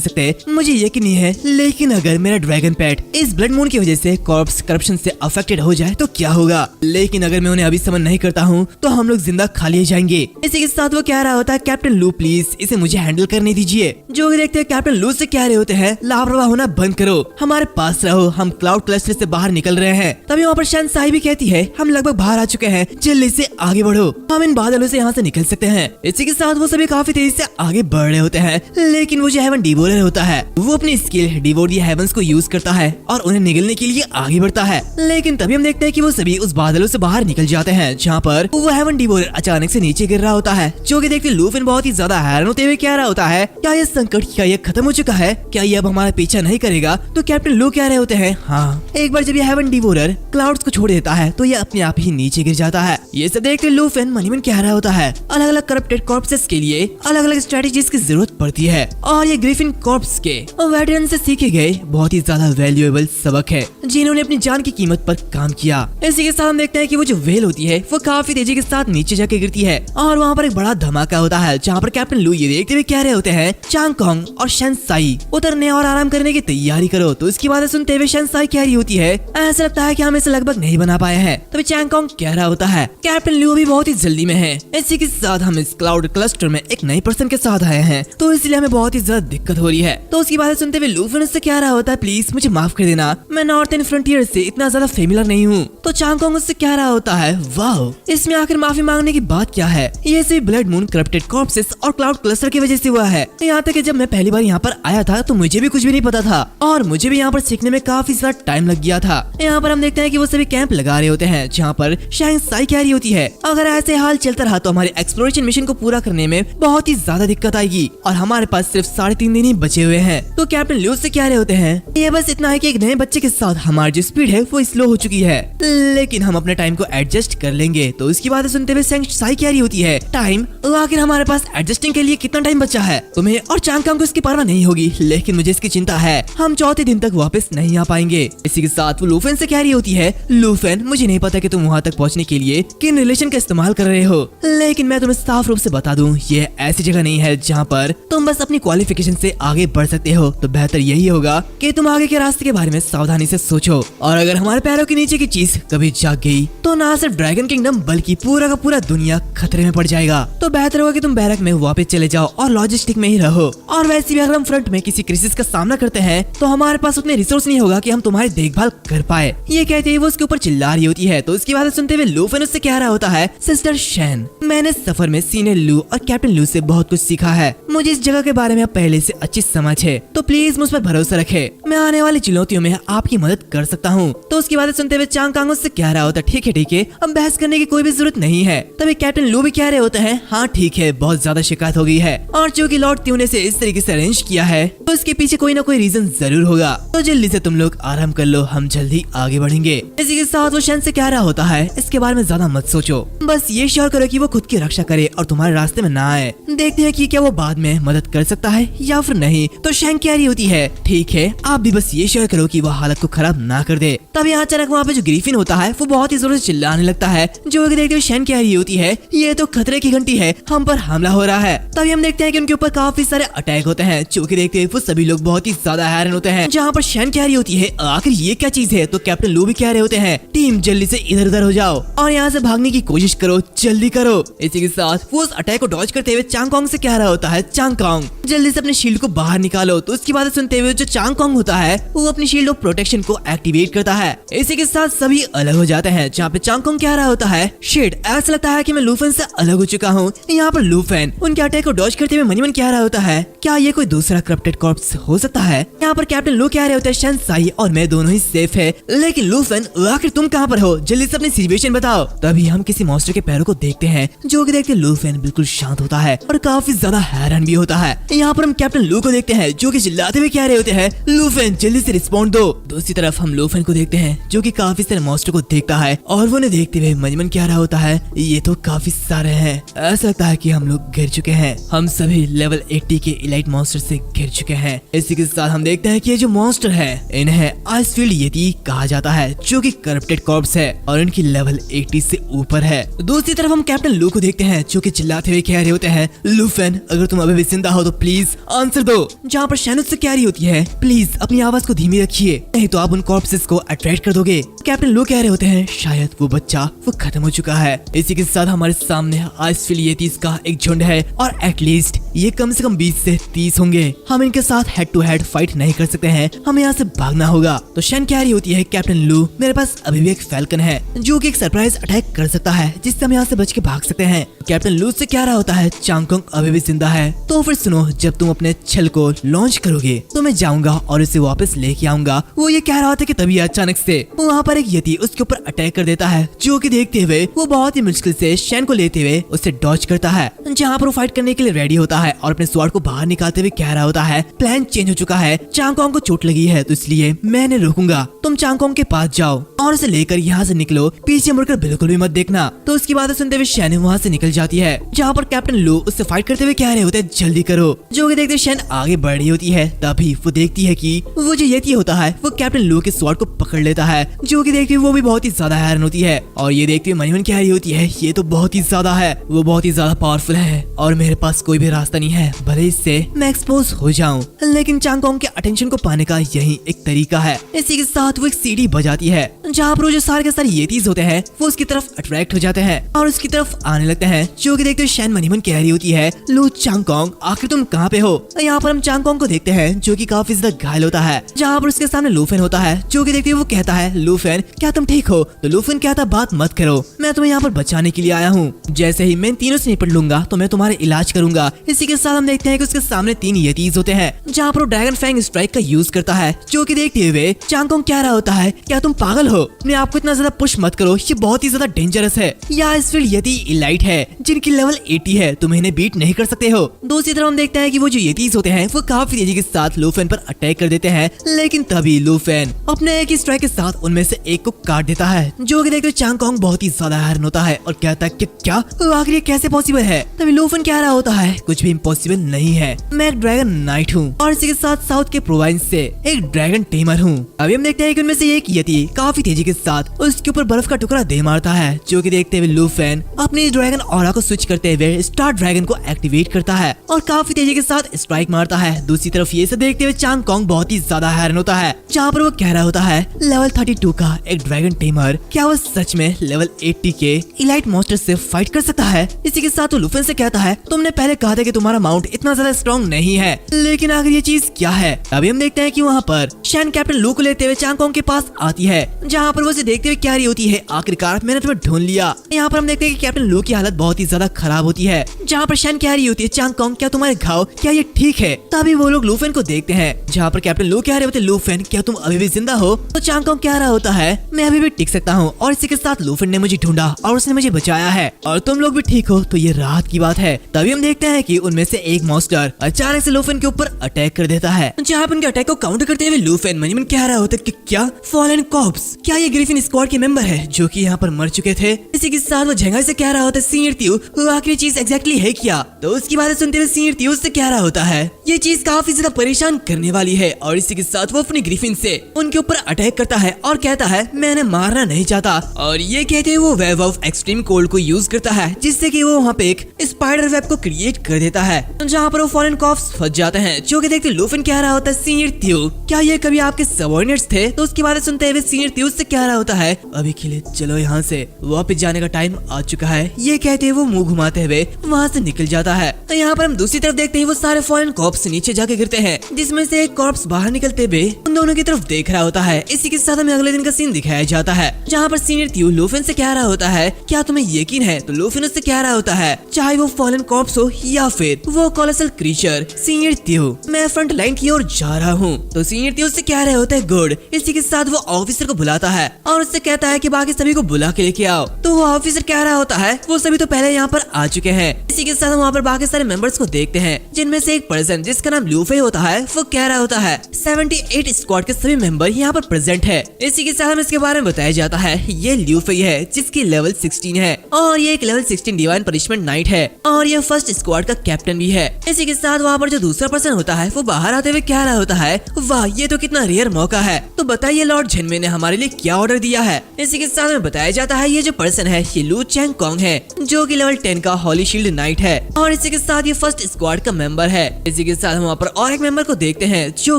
सकते, मुझे यकीन नहीं है, लेकिन अगर मेरा ड्रैगन पेट इस ब्लड मून की वजह से कॉर्प्स करप्शन से अफेक्टेड हो जाए तो क्या होगा, लेकिन अगर मैं उन्हें अभी समन नहीं करता हूँ तो हम लोग जिंदा खा लिए जाएंगे। इसी के साथ वो कह रहा होता है कैप्टन लू प्लीज इसे मुझे हैंडल करने दीजिए। जो कि देखते हैं कैप्टन लू से कह रहे होते हैं लापरवाह होना बंद करो, हमारे पास रहो, हम क्लाउड क्लस्टर से बाहर निकल रहे हैं। तभी वहाँ पर शान साई भी कहती है हम लगभग बाहर आ चुके हैं, जल्दी से आगे बढ़ो, हम इन बादलों से यहाँ से निकल सकते हैं। इसी के साथ वो सभी काफी तेजी से आगे बढ़ रहे होते हैं, लेकिन वो जो हेवन डिवोरर होता है वो अपनी स्किल डिवोर द हेवंस को यूज करता है और उन्हें निगलने के लिए आगे बढ़ता है। लेकिन तभी हम देखते हैं कि वो सभी उस बादलों से बाहर निकल जाते हैं, जहाँ पर वो हेवन डिवोरर अचानक से नीचे गिर रहा होता है। जो कि देखते लूफिन बहुत ही ज्यादा हैरान होते हुए कह रहा होता है क्या ये संकट क्या ये खत्म हो चुका है, क्या ये अब हमारा पीछा नहीं करेगा। तो कैप्टन लू कह रहे होते हैं हाँ, एक बार जब ये हेवन डिवोरर क्लाउड्स को छोड़ देता है तो ये अपने आप ही नीचे गिर जाता है। ये सब देखते लूफिन मनीमन कह रहा होता है अलग अलग करप्टेड कॉर्प्सेस के लिए अलग अलग स्ट्रेटेजीज की जरूरत पड़ती है और ये ग्रिफिन कॉर्प्स के वेटरन से सीखे गए बहुत ही ज्यादा वैल्यूएबल सबक है, जिन्होंने अपनी जान की कीमत पर काम किया। इसी के साथ हम देखते हैं कि वो जो वेल होती है वो काफी तेजी के साथ नीचे जाके गिरती है और वहाँ पर एक बड़ा धमाका होता है, जहाँ पर कैप्टन लू ये देखते हुए कह रहे होते हैं चांग कांग और शन साई उतरने और आराम करने की तैयारी करो। तो इसकी बातें सुनते हुए शन साई कह रही होती है ऐसा लगता है कि हम इसे लगभग नहीं बना पाए हैं। तभी चांग कांग कह रहा होता है कैप्टन लू भी बहुत ही जल्दी में है, इसी के साथ हम इस क्लाउड क्लस्टर में एक नई पर्सन के साथ आए हैं, तो इसलिए हमें बहुत ही ज्यादा दिक्कत हो रही है। तो उसकी बातें सुनते हुए लूफिन उससे कह रहा होता है प्लीज मुझे माफ कर देना, मैं नॉर्थ एंड फ्रंटियर से इतना ज्यादा फेमिलियर नहीं हूँ। तो चांग कांग उससे कह रहा होता है वाओ, इसमें आखिर माफी मांगने की बात क्या है, ये सिर्फ ब्लड मून करप्टेड कॉर्प्सेस और क्लाउड क्लस्टर की वजह से हुआ है। यहाँ तक कि जब मैं पहली बार यहाँ पर आया था तो मुझे भी कुछ भी नहीं पता था और मुझे भी यहाँ पर सीखने में काफी ज्यादा टाइम लग गया था। यहाँ पर हम देखते हैं कि वो सभी कैंप लगा रहे होते हैं, जहाँ पर शाइन साई कह रही होती है अगर ऐसे हाल चलता रहा तो हमारे एक्सप्लोरेशन मिशन को पूरा करने में बहुत ही ज्यादा दिक्कत आएगी और हमारे पास सिर्फ 3.5 दिन ही बचे हुए हैं। तो कैप्टन लू से कह रहे होते हैं ये बस इतना है कि एक नए बच्चे के साथ हमारी जो स्पीड है वो स्लो हो चुकी है, लेकिन हम अपने टाइम को एडजस्ट कर लेंगे। तो इसकी बातें सुनते हुए सेंग साई कह रही होती है टाइम, आखिर हमारे पास एडजस्टिंग के लिए कितना टाइम बचा है, तुम्हें और चांग कांग को इसकी परवाह नहीं होगी, लेकिन मुझे इसकी चिंता है, हम 4थे दिन तक वापस नहीं आ पाएंगे। इसी के साथ वो लूफिन से कह रही होती है लूफिन मुझे नहीं पता कि तुम वहाँ तक पहुँचने के लिए किन रिलेशन का इस्तेमाल कर रहे हो, लेकिन मैं तुम्हें साफ रूप से बता दूं ये ऐसी जगह नहीं है जहाँ पर तुम बस अपनी क्वालिफिकेशन से आगे बढ़ सकते हो। तो बेहतर यही होगा कि तुम आगे के रास्ते के बारे में सावधानी से सोचो, और अगर हमारे पैरों के नीचे की चीज कभी जाग गई तो ना सिर्फ ड्रैगन किंगडम बल्कि पूरा का पूरा दुनिया खतरे में पड़ जाएगा। तो बेहतर होगा कि तुम बैरक में वापस चले जाओ और लॉजिस्टिक में ही रहो। और वैसे भी अगर हम फ्रंट में किसी क्राइसिस का सामना करते हैं तो हमारे पास उतने रिसोर्स नहीं होगा कि हम तुम्हारी देखभाल कर पाए। ये कहते ही वो उसके ऊपर चिल्ला रही होती है। तो इसकी बात सुनते हुए लूफिन उससे कह रहा होता है सिस्टर शैन, मैंने सफर में सीनियर लू और कैप्टन लू से बहुत कुछ सीखा है, मुझे इस जगह के बारे में अब पहले से अच्छी समझ है, तो प्लीज मुझ पर भरोसा रखे, मैं आने वाली चुनौतियों में आपकी मदद कर सकता हूँ। तो उसकी बातें सुनते हुए चांग कांग उससे कह रहा होता ठीक है, अब बहस करने की कोई भी जरूरत नहीं है। तभी कैप्टन लू भी कह रहे होते हैं हाँ ठीक है, बहुत ज्यादा शिकायत हो गई है और चूंकि लॉर्ड त्यू ने इसे इस तरीके से अरेंज किया है तो इसके पीछे कोई ना कोई रीजन जरूर होगा, तो जल्दी से तुम लोग आराम कर लो, हम जल्दी आगे बढ़ेंगे। इसी के साथ वो शैन से कह रहा होता है इसके बारे में ज्यादा मत सोचो, बस ये श्योर करो कि वो खुद की रक्षा करे और तुम्हारे रास्ते में ना आए, देखते हैं कि क्या वो बाद में मदद कर सकता है या फिर नहीं। तो शैन कह रही होती है ठीक है, आप भी बस ये श्योर करो कि वो हालत को खराब ना कर दे। तभी अचानक वहाँ पे जो ग्रीफिन होता है वो बहुत ही जोर से चिल्लाने लगता है, जो कि देखते हुए शैन कह रही होती है ये तो खतरे की घंटी है, हम पर हमला हो रहा है। तभी हम देखते हैं कि उनके ऊपर काफी सारे अटैक होते हैं, जो कि देखते हुए वो सभी लोग बहुत ही ज्यादा हैरान होते हैं। जहाँ पर शैन कह रही होती है आखिर ये क्या चीज है, तो कैप्टन लू भी कह रहे होते हैं टीम जल्दी से इधर उधर हो जाओ और यहाँ से भागने की कोशिश करो, जल्दी करो। इसी के साथ वो उस अटैक को डॉज करते हुए चांग कांग से कह रहा होता है चांग कांग जल्दी से अपने शील्ड को बाहर निकालो। तो उसकी बातें सुनते हुए जो चांग कांग होता है वो अपनी शील्ड ऑफ प्रोटेक्शन को एक्टिवेट करता है। इसी के साथ सभी अलग हो जाते हैं, जहाँ पे चांग कांग कह रहा होता है शिट, ऐसा लगता है कि मैं लूफिन से अलग हो चुका हूँ, यहाँ पर लूफेन उनके अटैक को डॉज करते हुए मनी कह रहा होता है, क्या ये कोई दूसरा करप्टेड कॉर्प्स हो सकता है। यहाँ पर कैप्टन लू कह रहे होते हैं, शनसाई और मैं दोनों ही सेफ है, लेकिन लूफेन आखिर तुम कहाँ पर हो, जल्दी से अपनी सिचुएशन बताओ। तभी हम किसी मॉन्स्टर के पैरों को देखते हैं, जो कि देखते लूफेन बिल्कुल शांत होता है और काफी ज्यादा हैरान भी होता है। यहाँ पर हम कैप्टन लू को देखते हैं, जो कि चिल्लाते हुए कह रहे होते हैं, लूफेन जल्दी से रिस्पॉन्ड दो। दूसरी तरफ हम लूफेन को देखते हैं, जो कि काफी सारे मॉन्स्टर को देखता है और वो उन्हें देखते हुए मनी कह रहा होता है, ये तो काफी सारे हैं, ऐसा लगता है कि हम लोग गिर चुके हैं, हम सभी लेवल 80 के इलाइट मॉन्स्टर से गिर चुके हैं। इसी के साथ हम देखते हैं कि ये जो मॉन्स्टर है इन्हें आइसफील्ड येती कहा जाता है, जो कि करप्टेड कॉर्प्स है और इनकी लेवल 80 से ऊपर है। दूसरी तरफ हम कैप्टन लू को देखते हैं, जो कि चिल्लाते हुए कह रहे होते हैं, लूफेन अगर तुम अभी भी जिंदा हो तो प्लीज आंसर दो। जहाँ पर शैनन से कह रही होती है, प्लीज अपनी आवाज को धीमी रखिए, नहीं तो आप उन कॉर्प्सेस को अट्रैक्ट कर दोगे। कैप्टन लू कह रहे होते हैं, शायद वो बच्चा वो खत्म हो चुका है। इसी के साथ हमारे सामने आइसफील्ड येतीस का एक झुंड है और एटलीस्ट ये कम से कम 20 से 30 होंगे। हम इनके साथ हेड टू हेड फाइट नहीं कर सकते हैं, हमें यहाँ से भागना होगा। तो शैन कह रही होती है, कैप्टन लू मेरे पास अभी भी एक फैल्कन है, जो कि एक सरप्राइज अटैक कर सकता है, जिससे हम यहाँ से बच के भाग सकते हैं। कैप्टन लू से कह रहा होता है, चांगकोंग अभी भी जिंदा है, तो फिर सुनो, जब तुम अपने छल को लॉन्च करोगे तो मैं जाऊंगा और इसे वापस लेके आऊंगा। वो ये कह रहा होता है कि तभी अचानक से वहाँ पर एक यति उसके ऊपर अटैक कर देता है, जो कि देखते हुए वो बहुत ही मुश्किल से शैन को लेते हुए उसे डॉज करता है। जहाँ पर वो फाइट करने के लिए रेडी होता है और अपने स्वॉर्ड को बाहर निकालते हुए कह रहा होता है, प्लान चेंज हो चुका है, चांगकोंग को चोट लगी है तो इसलिए मैंने रोकूंगा, तुम चांगकोंग के पास जाओ और उसे लेकर यहाँ से निकलो, पीछे मुड़कर बिल्कुल भी मत देखना। तो उसकी बातें सुनते हुए शैन वहाँ से निकल जाती है, जहाँ पर कैप्टन लू उससे फाइट करते हुए कह रहे होते हैं, जल्दी करो। जो कि देखते शैन आगे बढ़ रही होती है, तभी वो देखती है कि वो जो यति होता है वो कैप्टन लू के स्वॉर्ड को पकड़ लेता है, जो कि देखती वो भी बहुत ही ज्यादा हैरान होती है। और ये देखते हुए मनी कह रही होती है, ये तो बहुत ही ज्यादा है, वो बहुत ही ज्यादा पावरफुल है और मेरे पास कोई भी रास्ता नहीं है, भले इससे मैं एक्सपोज हो जाऊं, लेकिन चांगकोंग के अटेंशन को पाने का यही एक तरीका है। इसी के साथ वो एक सीढ़ी बजाती है, जहाँ पर जो सारे के सारे येतीस होते हैं वो उसकी तरफ अट्रैक्ट हो जाते हैं और उसकी तरफ आने लगते हैं। जो कि देखते हुए शैन मनीमन कह रही होती है, लू चांगकोंग आखिर तुम कहाँ पे हो। यहाँ पर हम चांगकोंग को देखते हैं, जो कि काफी ज्यादा घायल होता है, जहाँ पर उसके सामने लूफेन होता है, जो कि देखते हुए वो कहता है, लूफेन क्या तुम ठीक हो। तो लूफेन कहता, बात मत करो, मैं तुम्हें यहाँ पर बचाने के लिए आया हूँ, जैसे ही मैं इन तीनों से निपट लूंगा तो मैं तुम्हारे इलाज करूंगा। इसी के साथ हम देखते हैं कि उसके सामने 3 येतीस होते हैं, जहाँ पर वो ड्रैगन फैंग स्ट्राइक का यूज करता है। जो कि देखते हुए चांगकोंग कह रहा होता है, क्या तुम पागल हो, अपने आप को इतना ज्यादा पुश मत करो, ये बहुत ही ज्यादा डेंजरस है, या आइसफील्ड येती इलाइट है जिनकी लेवल 80 है, तुम इन्हें बीट नहीं कर सकते हो। दूसरी तरफ हम देखते हैं कि वो जो येतीस होते हैं वो काफी तेजी के साथ लूफेन पर अटैक कर देते हैं, लेकिन तभी लूफेन अपने एक ही स्ट्राइक के साथ उनमें से एक को काट देता है। जो कि देखते चांगकोंग बहुत ही ज्यादा हैरान होता है और कहता है कि क्या आखिर ये कैसे पॉसिबल है। तभी लूफेन कह रहा होता है, कुछ भी इम्पॉसिबल नहीं है, मैं एक ड्रैगन नाइट हूँ और इसी के साथ साउथ के प्रोविंस से एक ड्रैगन टेमर हूँ। अभी हम देखते हैं कि उनमें से एक यति काफी तेजी के साथ उसके ऊपर बर्फ का टुकड़ा दे मारता है। जो कि देखते हुए लूफेन अपनी ड्रैगन ऑरा को स्विच करते हुए स्टार ड्रैगन को एक्टिवेट करता है और काफी तेजी के साथ स्ट्राइक मारता है। दूसरी तरफ ये सब देखते हुए चांगकोंग बहुत ही ज्यादा हैरान होता है, जहाँ पर वो कह रहा होता है, लेवल 32 का एक ड्रैगन टेमर, क्या वो सच में लेवल 80 के इलाइट मॉन्स्टर से फाइट कर सकता है। इसी के साथ वो लूफेन से कहता है, तुमने पहले कहा था कि तुम्हारा माउंट इतना ज्यादा स्ट्रॉन्ग नहीं है, लेकिन आखिर ये चीज क्या है। अभी हम देखते हैं कि वहाँ पर शैन कैप्टन लू को लेते हुए चांगकोंग के पास आती है, जहाँ पर वो उसे देखते हुए कह रही होती है, आखिरकार मैंने तुम्हें ढूंढ लिया। यहाँ पर हम देखते हैं कि कैप्टन लू की हालत बहुत ही ज्यादा खराब होती है, जहाँ पर शैन कह रही होती है, चांगकोंग क्या तुम्हारे घाव क्या ये ठीक है। तभी वो लोग लूफेन को देखते हैं, जहाँ पर कैप्टन लू कह रहे होते, लूफेन क्या तुम अभी भी जिंदा हो। तो चांगकोंग कह रहा होता है, मैं अभी भी टिक सकता हूँ और इसी के साथ लूफेन ने मुझे ढूंढा और उसने मुझे बचाया है और तुम लोग भी ठीक हो तो ये राहत की बात है। तभी हम देखते हैं कि उनमें से एक मॉन्स्टर अचानक से लूफेन के ऊपर अटैक कर देता है, जहाँ पर उनके अटैक को काउंटर करते हुए लूफेन मनीमन कह रहा होता है कि क्या फॉलन कॉर्प्स, क्या ये ग्रिफिन स्क्वाड के मेंबर है जो कि यहाँ पर मर चुके थे। इसी के साथ वो झंगाई से कह रहा होता है, सीनियर त्यू वो आखिरी चीज एग्जैक्टली है क्या। तो उसकी बातें सुनते हुए सीनियर त्यू से कह रहा होता है, ये चीज काफी ज्यादा परेशान करने वाली है और इसी के साथ वो अपनी ग्रिफिन से उनके ऊपर अटैक करता है और कहता है, मैं इन्हें मारना नहीं चाहता। और ये कहते हुए वो वेब ऑफ एक्सट्रीम कोल्ड को यूज करता है, जिससे कि वो वहाँ पे एक स्पाइडर वेब को क्रिएट कर देता है, जहाँ पर वो फॉरेन कॉप्स फंस जाते हैं। जो कि देखते लूफेन कह रहा होता है, सीनियर त्यू क्या ये कभी आपके सबऑर्डिनेट्स थे। तो उसकी बातें सुनते हुए सीनियर त्यू उससे कह रहा होता है अभी के लिए चलो यहाँ से, वापस जाने का टाइम आ चुका है। ये कहते हुए वो मुंह घुमाते हुए वहाँ से निकल जाता है। तो यहाँ पर हम दूसरी तरफ देखते हैं वो सारे फॉरेन कॉर्प्स नीचे जाके गिरते हैं, जिसमें से एक कॉर्प्स बाहर निकलते हुए उन दोनों की तरफ देख रहा होता है। इसी के साथ हमें अगले दिन का सीन दिखाया जाता है, जहाँ पर सीनियर थियो लूफिन से कह रहा होता है क्या तुम्हें यकीन है? तो लूफिन उससे कह रहा होता है चाहे वो फॉरेन कॉर्प्स हो या फिर वो कोलोसल क्रीचर, सीनियर थियो मैं फ्रंट लाइन की ओर जा रहा हूँ। तो सीनियर थियो उससे कह रहे होते हैं गुड। इसी के साथ वो ऑफिसर को बुलाता है और उससे कहता है कि बाकी सभी को बुला के लेके आओ। तो वो ऑफिसर कह रहा होता है वो सभी तो पहले यहाँ पर आ चुके हैं। इसी के साथ हम वहाँ पर बाकी सारे मेंबर्स को देखते हैं, जिनमें से एक पर्सन जिसका नाम लूफे होता है वो कह रहा होता है 78 स्क्वाड के सभी मेंबर यहाँ पर प्रेजेंट है। इसी के साथ हमें इसके बारे में बताया जाता है ये लूफे है जिसकी लेवल 16 है और ये एक लेवल 16 डिवाइन पनिशमेंट नाइट है और ये फर्स्ट स्क्वाड का कैप्टन भी है। इसी के साथ वहाँ पर जो दूसरा पर्सन होता है वो बाहर आते हुए कह रहा होता है वाह ये तो कितना रेयर मौका है, तो बताइए लॉर्ड झेनमे ने हमारे लिए क्या ऑर्डर दिया है। इसी के साथ हमें बताया जाता है ये जो पर्सन है ये लू चैंग कॉन्ग है जो कि लेवल 10 का हॉली शील्ड नाइट है और इसी के साथ ये फर्स्ट स्क्वाड का मेंबर है। इसी के साथ हम वहाँ पर और एक मेंबर को देखते हैं जो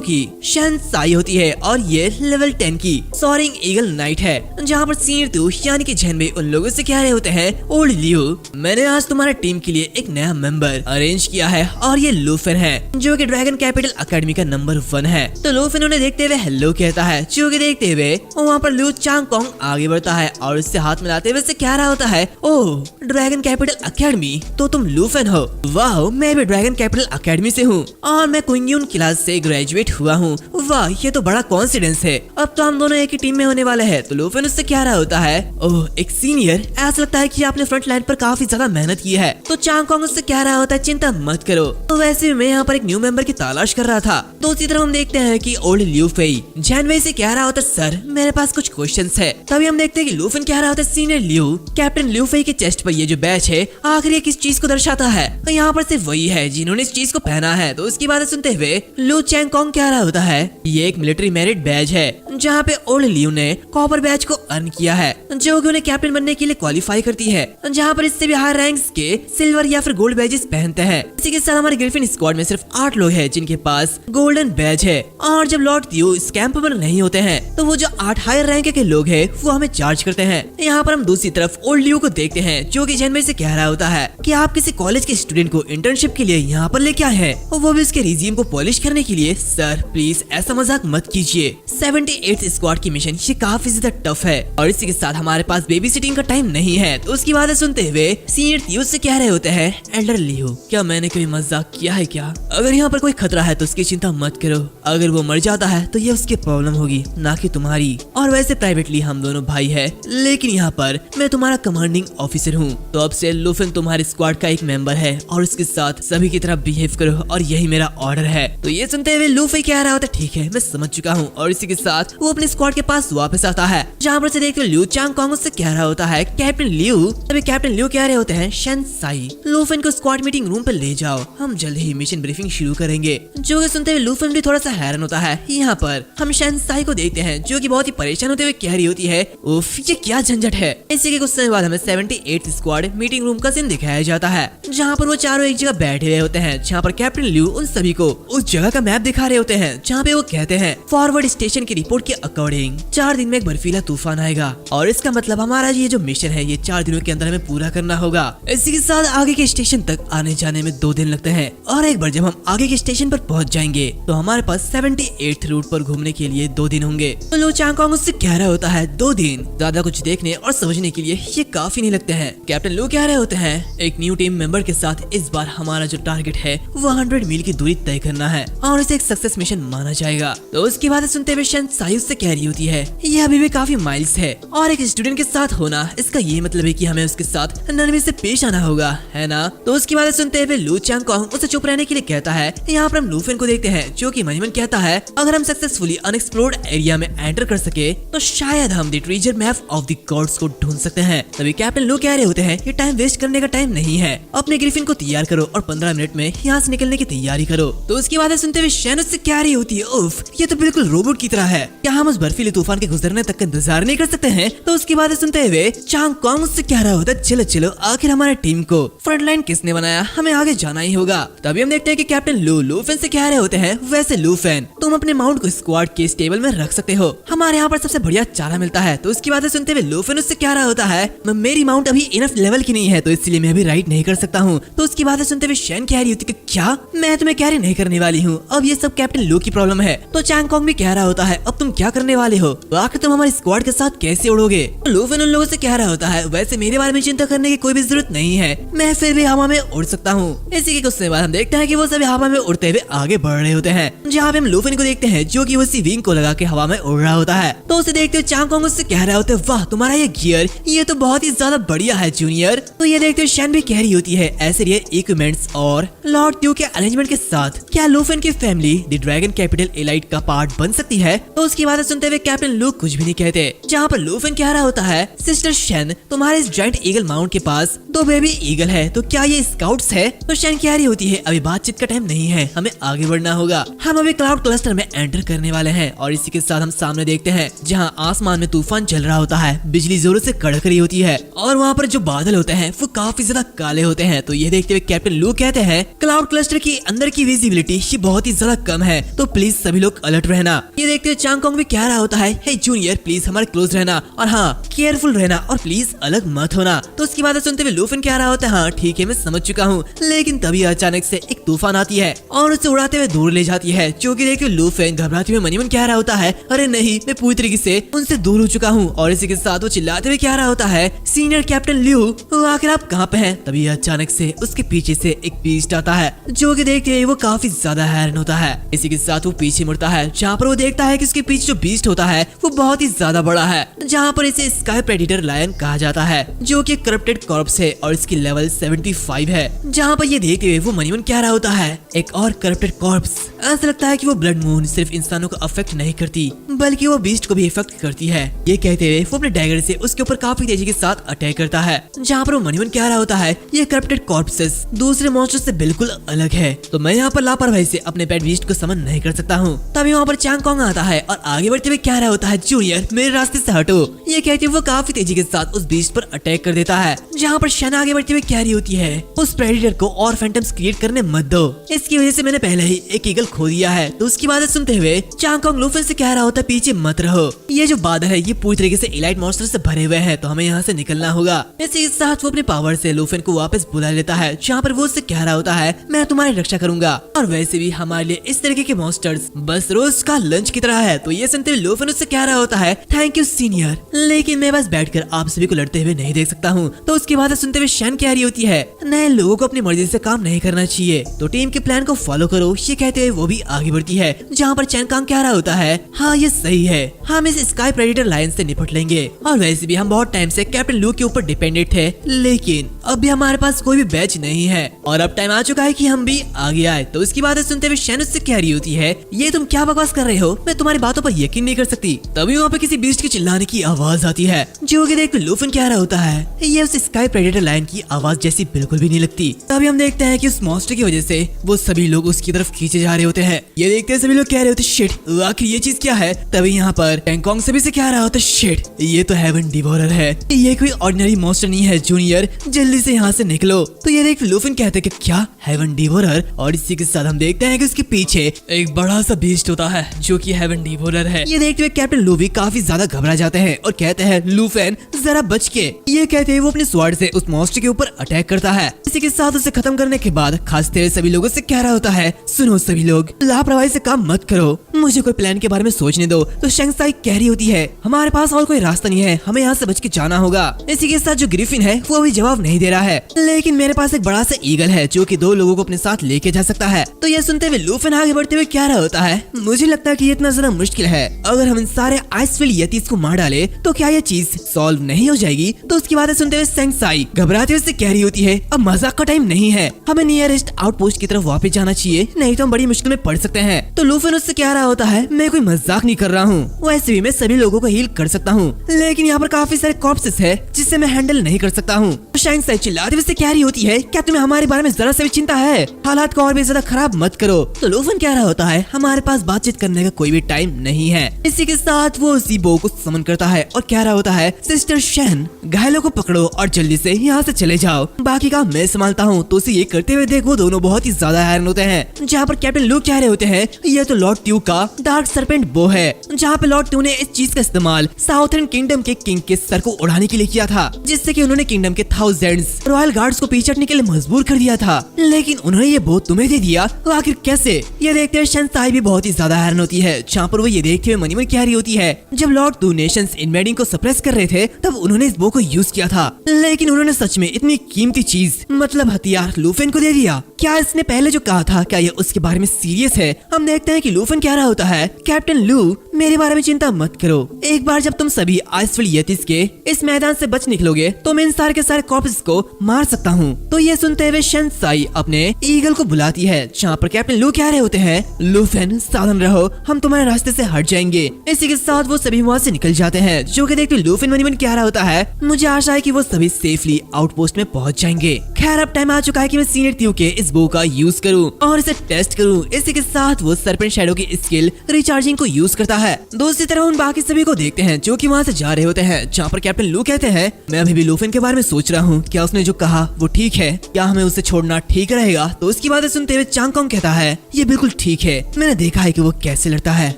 कि शन साई होती है और ये लेवल 10 की सोरिंग ईगल नाइट है, जहाँ पर सीनियर टू यानी कि झेनमे उन लोगों से कह रहे होते हैं ओल्ड लियो मैंने आज तुम्हारे टीम के लिए एक नया मेंबर अरेंज किया है और ये लूफिन है जो कि ड्रैगन कैपिटल अकेडमी का नंबर 1 है। तो लूफिन उन्हें देखते हुए हेलो कहता है, जो कि देखते हुए वहाँ पर लू चांग कॉन्ग आगे बढ़ता है और उससे हाथ मिलाते हुए से कह रहा होता है ओह ड्रैगन कैपिटल अकेडमी तो तुम लूफिन हो, वाह मैं भी ड्रैगन कैपिटल अकेडमी से हूँ और मैं क्विंगयून क्लास से ग्रेजुएट हुआ हूँ, वाह ये तो बड़ा कॉन्फिडेंस है, अब तो हम दोनों एक ही टीम में होने वाले हैं। तो लूफिन उससे कह रहा होता है ओह एक सीनियर ऐसा लगता है कि आपने फ्रंट लाइन पर काफी ज्यादा मेहनत की है। तो चांग कॉन्ग उससे कह रहा होता है चिंता मत करो, तो वैसे मैं यहाँ पर एक न्यू मेंबर की तलाश कर रहा था। दूसरी तरफ हम देखते हैं कि ओल्ड लियू फेई झेनमे से कह रहा होता है सर मेरे पास कुछ क्वेश्चंस है। तभी हम देखते हैं कि लूफिन कह रहा होता है senior Liu captain Liu Fei के चेस्ट पर ये जो बैच है आखिर ये किस चीज को दर्शाता है? तो यहाँ पर सिर्फ वही है जिन्होंने इस चीज को पहना है। तो उसकी बातें सुनते हुए लू चैंग कॉन्ग कह रहा होता है ये एक मिलिट्री मेरिट बैच है जहाँ पे ओल्ड लियू ने कॉपर बैच को अर्न किया है जो कि उन्हें कैप्टन बनने के लिए क्वालिफाई करती है, जहाँ पर इससे भी हाई रैंक्स के सिल्वर या फिर गोल्ड बैजेस पहनते हैं। इसी के साथ हमारे ग्रिफिन स्क्वाड में सिर्फ 8 लोग हैं जिनके पास गोल्डन बैज है और जब लॉर्ड थियो इस कैंप पर नहीं होते हैं तो वो जो 8 हायर रैंक के लोग हैं वो हमें चार्ज करते हैं। यहाँ पर हम दूसरी तरफ ओल्ड लियू को देखते हैं जो कि झेनमे से कह रहा होता है कि आप किसी कॉलेज के स्टूडेंट को इंटर्नशिप के लिए यहाँ पर लेके आए हैं और वो भी उसके रिज्यूम को पॉलिश करने के लिए। सर प्लीज ऐसा मजाक मत कीजिए, 78th स्क्वाड की मिशन ये काफी ज्यादा टफ है और इसी के साथ हमारे पास बेबी सिटिंग का टाइम नहीं है। तो उसकी बातें सुनते हुए सीनियर थियो से कह रहे होते हैं एल्डर लियो क्या मैंने कोई मजाक किया है क्या? अगर यहाँ पर कोई खतरा है तो उसकी चिंता मत करो, अगर वो मर जाता है तो ये उसकी प्रॉब्लम होगी ना कि तुम्हारी। और वैसे प्राइवेटली हम दोनों भाई है लेकिन यहाँ पर मैं तुम्हारा कमांडिंग ऑफिसर हूँ, तो अब से लूफिन तुम्हारे स्क्वाड का एक मेंबर है और उसके साथ सभी की तरह बिहेव करो और यही मेरा ऑर्डर है। तो ये सुनते हुए लूफी कह रहा होता है ठीक है मैं समझ चुका हूँ और इसी के साथ वो अपने स्क्वाड के पास वापस आता है, जहाँ पर से देखते लियू चांग कॉन्ग उससे कह रहा होता है कैप्टन लियू। तभी कैप्टन लियू कह रहे होते हैं शन साई लूफिन को स्क्वाड मीटिंग रूम पर ले जाओ, हम जल्द ही मिशन ब्रीफिंग शुरू करेंगे। जो कि सुनते हुए लूफिन भी थोड़ा सा हैरान होता है। यहाँ पर हम शन साई को देखते हैं जो कि बहुत ही परेशान होते हुए कह रही होती है उफ ये क्या झंझट है। इसी के कुछ समय बाद हमें 78th स्क्वाड मीटिंग रूम का सीन दिखाया जाता है, जहाँ पर वो चारों एक जगह बैठे हुए होते हैं, जहाँ पर कैप्टन लियू उन सभी को उस जगह का मैप दिखा रहे होते हैं, जहाँ पे वो कहते हैं फॉरवर्ड स्टेशन की रिपोर्ट के अकॉर्डिंग 4 दिन में एक बर्फीला तूफान आएगा और इसका मतलब हमारा ये जो मिशन है ये 4 दिनों के अंदर हमें पूरा करना होगा। इसी के साथ आगे के स्टेशन तक आने जाने में 2 दिन लगते हैं और एक बार जब हम आगे के स्टेशन पर पहुंच जाएंगे तो हमारे पास 78th रूट पर घूमने के लिए 2 दिन होंगे। तो लो चांग कॉन्ग उससे कह रहा होता है 2 दिन ज्यादा कुछ देखने और समझने के लिए ये काफी नहीं लगते हैं। कैप्टन लो कह रहे होते हैं एक न्यू टीम मेंबर के साथ इस बार हमारा जो टारगेट है वो 100 मील की दूरी तय करना है और इसे एक सक्सेस मिशन माना जाएगा। तो उसकी बातें सुनते हुए शन साई उससे कह रही होती है ये अभी भी काफी माइल्स है और एक स्टूडेंट के साथ होना इसका ये मतलब है कि हमें उसके साथ नरमी से पेश आना होगा, है ना? तो उसकी बातें सुनते हुए लू चांग कॉन्ग उसे चुप रहने के लिए कहता है। यहाँ पर हम लूफिन को देखते हैं जो कि मन ही मन कहता है अगर हम सक्सेसफुली अनएक्सप्लोर्ड एरिया में एंटर कर सके तो शायद हम the treasure map of the gods को ढूंढ सकते हैं। तभी कैप्टन लू कह रहे होते हैं ये टाइम वेस्ट करने का टाइम नहीं है, अपने ग्रिफिन को तैयार करो और 15 मिनट में यहाँ से निकलने की तैयारी करो। तो उसकी बातें सुनते हुए शैन उससे कह रही होती है उफ ये तो बिल्कुल रोबोट की तरह है, क्या हम उस बर्फीले तूफान के गुजरने तक का इंतजार नहीं कर सकते हैं? तो उसकी बातें सुनते हुए चांग कॉन्ग उससे कह रहा होता है चलो चलो आखिर हमारे टीम को फ्रंट लाइन किसने बनाया, हमें आगे जाना ही होगा। तभी हम देखते हैं कि कैप्टन लूफिन से कह रहे होते हैं वैसे लूफिन तुम अपने माउंट को स्क्वाड के स्टेबल में रख सकते हो, हमारे यहाँ पर पर सबसे बढ़िया चारा मिलता है। तो उसकी बातें सुनते हुए लूफन उससे कह रहा होता है मेरी माउंट अभी इनफ लेवल की नहीं है, तो इसलिए मैं अभी राइड नहीं कर सकता हूँ। तो उसकी बातें सुनते हुए शैन कह रही होती है क्या मैं तुम्हें कैरी नहीं करने वाली हूँ, अब ये सब कैप्टन लू की प्रॉब्लम है। तो चैंगकोंग भी कह रहा होता है अब तुम क्या करने वाले हो, तो आखिर तुम हमारे स्क्वाड के साथ कैसे उड़ोगे। लूफन उन लोगों से कह रहा होता है वैसे मेरे बारे में चिंता करने की कोई भी जरूरत नहीं है, मैं फिर भी हवा में उड़ सकता हूँ। इसी के कुछ समय बाद हम देखते हैं कि वो सभी हवा में उड़ते हुए आगे बढ़ रहे होते हैं, जहाँ पे हम लूफन को देखते हैं जो कि उसी विंग को लगा के हवा में उड़ रहा होता है। तो उसे देखते हुए चैंगकोंग उससे कह रहा होता है वाह तुम्हारा ये गियर ये तो बहुत ही ज्यादा बढ़िया है जूनियर। तो ये देखते हुए शैन भी कह रही होती है ऐसे रियर इक्विपमेंट्स और लॉर्ड ट्यू के अरेंजमेंट के साथ क्या लूफन की family the dragon capital elite का पार्ट बन सकती है। तो उसकी बातें सुनते हुए कैप्टन लू कुछ भी नहीं कहते, जहाँ पर लूफन कह रहा होता है सिस्टर शैन तुम्हारे इस जायंट ईगल माउंट के पास 2 बेबी ईगल है, तो क्या ये स्काउट्स है। तो शैन कह रही होती है अभी बातचीत का टाइम नहीं है, हमें आगे बढ़ना होगा, हम अभी क्लाउड क्लस्टर में एंटर करने वाले हैं। और इसी के साथ हम सामने देखते हैं जहाँ आसमान में तूफान चल रहा होता है, बिजली जोरों से कड़क रही होती है और वहाँ पर जो बादल होते हैं वो काफी ज्यादा काले होते हैं। तो ये देखते हुए कैप्टन लू कहते हैं क्लाउड क्लस्टर की अंदर की विजिबिलिटी ये बहुत ही ज्यादा कम है, तो प्लीज सभी लोग अलर्ट रहना। ये देखते हुए चैंगकोंग भी कह रहा होता है हे जूनियर प्लीज हमारे क्लोज रहना और हाँ केयरफुल रहना और प्लीज अलग मत होना। तो उसकी बातें सुनते हुए लूफन कह रहा होता है हाँ ठीक है मैं समझ चुका हूँ, लेकिन तभी अचानक से एक तूफान आती है और उसे उड़ाते हुए दूर ले जाती है। जो कि देखते लूफन घबराते हुए मनी मन कह रहा होता है अरे नहीं मैं पूरी तरीके से उनसे दूर हो चुका हूँ। और इसी के साथ वो चिल्लाते हुए कह रहा होता है सीनियर कैप्टन ल्यू आखिर आप कहाँ पे हैं। तभी अचानक से उसके पीछे से एक बीस्ट आता है, जो कि देखते हुए वो काफी ज्यादा हैरान होता है। इसी के साथ वो पीछे मुड़ता है, जहाँ पर वो देखता है कि उसके पीछे जो बीस्ट होता है वो बहुत ही ज्यादा बड़ा है, जहाँ पर इसे स्काई प्रेडिटर लायन कहा जाता है, जो कि करप्टेड कॉर्प्स है और इसकी लेवल 75 है। जहाँ पर ये देखते हुए वो मनीमन कह रहा होता है एक और करप्टेड कॉर्प्स, ऐसा लगता है कि वो ब्लड मून सिर्फ इंसानों को अफेक्ट नहीं करती बल्कि वो बीस्ट को भी इफेक्ट करती है। ये कहते हुए वो अपने डैगर से उसके ऊपर काफी तेजी के साथ अटैक करता है, जहाँ पर वो मनीमन कह रहा होता है ये करप्टेड कॉर्प्सेस दूसरे मॉन्स्टर से बिल्कुल अलग है, तो मैं यहाँ पर लापरवाही से अपने पेट बीस्ट को समन नहीं कर सकता हूँ। तभी वहाँ पर चैंगकोंग आता है और आगे बढ़ते हुए कह रहा होता है जूनियर मेरे रास्ते से हटो। ये कहते हुए वो काफी तेजी के साथ उस बीस्ट पर अटैक कर देता है, जहाँ पर शैन आगे बढ़ते हुए कह रही होती है उस प्रेडिटर को और फैंटम्स क्रिएट करने मत दो, इसकी वजह से मैंने पहले ही एक ईगल खो दिया है। तो उसकी बातें सुनते हुए चैंगकोंग लूफन से कह रहा होता है पीछे मत रहो, ये जो बादल है ये पूरी तरीके से एलाइट मॉन्स्टर से भरे हुए हैं, तो हमें यहाँ से निकलना होगा। इसी के साथ वो अपने पावर से लूफन को वापस बुला लेता है, जहाँ पर वो उससे कह रहा होता है मैं तुम्हारी रक्षा करूंगा और वैसे भी हमारे लिए इस तरीके के मॉन्स्टर्स बस रोज का लंच की तरह है। तो ये सुनते हुए लूफन उससे कह रहा होता है थैंक यू सीनियर, लेकिन मैं बस बैठकर आप सभी को लड़ते हुए नहीं देख सकता हूँ। तो उसकी बातें सुनते हुए शैन कह रही होती है नए लोगों को अपनी मर्जी से काम नहीं करना चाहिए, तो टीम के प्लान को फॉलो करो। ये कहते हुए वो भी आगे बढ़ती है, जहाँ पर चैंगकोंग कह रहा होता है हाँ ये सही है, हम इस स्काई प्रेडिटर लाइन से निपट लेंगे और वैसे भी हम बहुत टाइम से कैप्टन लू के ऊपर डिपेंडेंट थे, लेकिन अब भी हमारे पास कोई भी बैच नहीं है और अब टाइम आ चुका है कि हम भी आगे आए। तो उसकी बातें सुनते हुए शैन उससे कह रही होती है ये तुम क्या बकवास कर रहे हो, मैं तुम्हारी बातों पर यकीन नहीं कर सकती। तभी वहाँ पे किसी बीस्ट के चिल्लाने की आवाज आती है, जो कि देख लूफन कह रहा होता है ये उस स्काई प्रेडिटर लाइन की आवाज जैसी बिल्कुल भी नहीं लगती। तभी हम देखते हैं कि उस मॉन्स्टर की वजह से वो सभी लोग उसकी तरफ खींचे जा रहे होते हैं। ये देखते हैं सभी लोग कह रहे होते शिट आखिर ये चीज क्या है। तभी यहाँ पर चैंगकोंग सभी से कह रहा होता शिट ये तो हेवन डिवोरर है, ये कोई ऑर्डिनरी मॉन्स्टर नहीं है जूनियर, जल्दी से यहाँ से निकलो। तो ये देख लूफन कहते हैं कि क्या हेवन डिवोरर, और इसी के साथ हम देखते हैं कि उसके पीछे एक बड़ा सा बीस्ट होता है जो कि हेवन डिवोरर है। ये देखते हुए कैप्टन लू भी काफी ज्यादा घबरा जाते हैं और कहते हैं लूफन जरा बच के। ये कहते हुए वो अपने स्वॉर्ड से उस मॉन्स्टर के ऊपर अटैक करता है। इसी के साथ उसे खत्म करने के बाद खासते हुए सभी लोगों से कह रहा होता है सुनो सभी लोग लापरवाही से काम मत करो, मुझे कोई प्लान के बारे में सोचने दो। तो शंगसाई कह रही होती है हमारे पास और कोई रास्ता नहीं है, हमें यहाँ से बच के जाना होगा। इसी के साथ जो ग्रिफिन है वो भी जवाब नहीं दे रहा है, लेकिन मेरे पास एक बड़ा सा ईगल है जो कि 2 लोगों को अपने साथ लेके जा सकता है। तो यह सुनते हुए लूफन आगे बढ़ते हुए कह रहा होता है मुझे लगता है कि ये इतना ज्यादा मुश्किल है, अगर हम इन सारे आइसफील्ड यतीस को मार डाले तो क्या ये चीज सॉल्व नहीं हो जाएगी। तो उसकी बातें सुनते हुए शंगसाई घबराते हुए कह रही होती है अब मजाक का टाइम नहीं है, हमें नियरेस्ट आउटपोस्ट की तरफ वापस जाना चाहिए, नहीं तो हम बड़ी मुश्किल में पड़ सकते हैं। तो लूफन उससे कह रहा होता है मैं कोई मजाक नहीं कर रहा हूँ, वैसे भी मैं सभी लोगों को हील कर सकता हूँ, लेकिन यहाँ पर काफी सारे कॉर्प्सेस है जिससे मैं हैंडल नहीं कर सकता हूँ। तो शंगसाई चिल्लाते हुए कह रही होती है क्या तुम्हें हमारे बारे में जरा सा भी चिंता है, हालात को और भी ज्यादा खराब मत करो। तो लूफन कह रहा होता है हमारे पास बातचीत करने का कोई भी टाइम नहीं है। इसी के साथ वो ज़ीबो को समन करता है और कह रहा होता है सिस्टर शैन घायलों को पकड़ो और जल्दी से यहाँ से चले जाओ, बाकी काम मैं संभालता हूँ। तो उसे ये करते हुए देख वो दोनों बहुत ही ज्यादा हैरान होते हैं, जहाँ पर कैप्टन लू कह रहे होते हैं ये तो लॉर्ड ट्यू का डार्क सरपेंट बो है, जहाँ पे लॉर्ड टू ने इस चीज का इस्तेमाल साउथर्न किंगडम के किंग के सर को उड़ाने के लिए किया था, जिससे कि उन्होंने किंगडम के थाउजेंड्स रॉयल गार्ड्स को पीछे हटने के लिए मजबूर कर दिया था। लेकिन उन्होंने ये बोझ तुम्हें दे दिया, तो आखिर कैसे? ये देखते हुए शंसाई भी बहुत ही ज्यादा हैरान होती है, जहाँ पर वो ये देखते हुए मनी मन कह रही होती है जब लॉर्ड टू नेशंस इन्वेडिंग को सप्रेस कर रहे थे तब उन्होंने इस बो को यूज किया था, लेकिन उन्होंने सच में इतनी कीमती चीज मतलब हथियार लूफेन को दे दिया। क्या इसने पहले जो कहा था क्या ये उसके बारे में सीरियस है? हम देखते हैं कि लूफेन कह रहा होता है, कैप्टन लू मेरे बारे में चिंता मत करो, एक बार जब तुम सभी आइसफील्ड यतीस के इस मैदान से बच निकलोगे तो मैं इन सारे के सारे कॉर्प्स को मार सकता हूँ। तो ये सुनते हुए शंसाई अपने ईगल को बुलाती है, जहाँ पर कैप्टन लू कह रहे होते हैं लूफेन सावधान रहो, हम तुम्हारे रास्ते से हट जाएंगे। इसी के साथ वो सभी वहाँ से निकल जाते हैं, जो कि देखते लूफेन मनी मन कह रहा होता है मुझे आशा है कि वो सभी सेफली आउटपोस्ट में पहुँच जाएंगे। खैर अब टाइम आ चुका है कि मैं सीनियर त्यू के इस बो का यूज करूँ और इसे टेस्ट करूँ। इसी के साथ वो सर्पेंट शैडो की स्किल रिचार्जिंग को यूज करता है। दूसरी तरफ उन बाकी सभी को देखते हैं जो कि वहाँ से जा रहे होते हैं, जहाँ पर कैप्टन लू कहते हैं मैं अभी भी लूफेन के बारे में सोच रहा हूँ, क्या उसने जो कहा वो ठीक है, क्या हमें उसे छोड़ना ठीक रहेगा? तो उसकी बातें सुनते हुए चांग कांग कहता है ये बिल्कुल ठीक है, मैंने देखा है कि वो कैसे लड़ता है,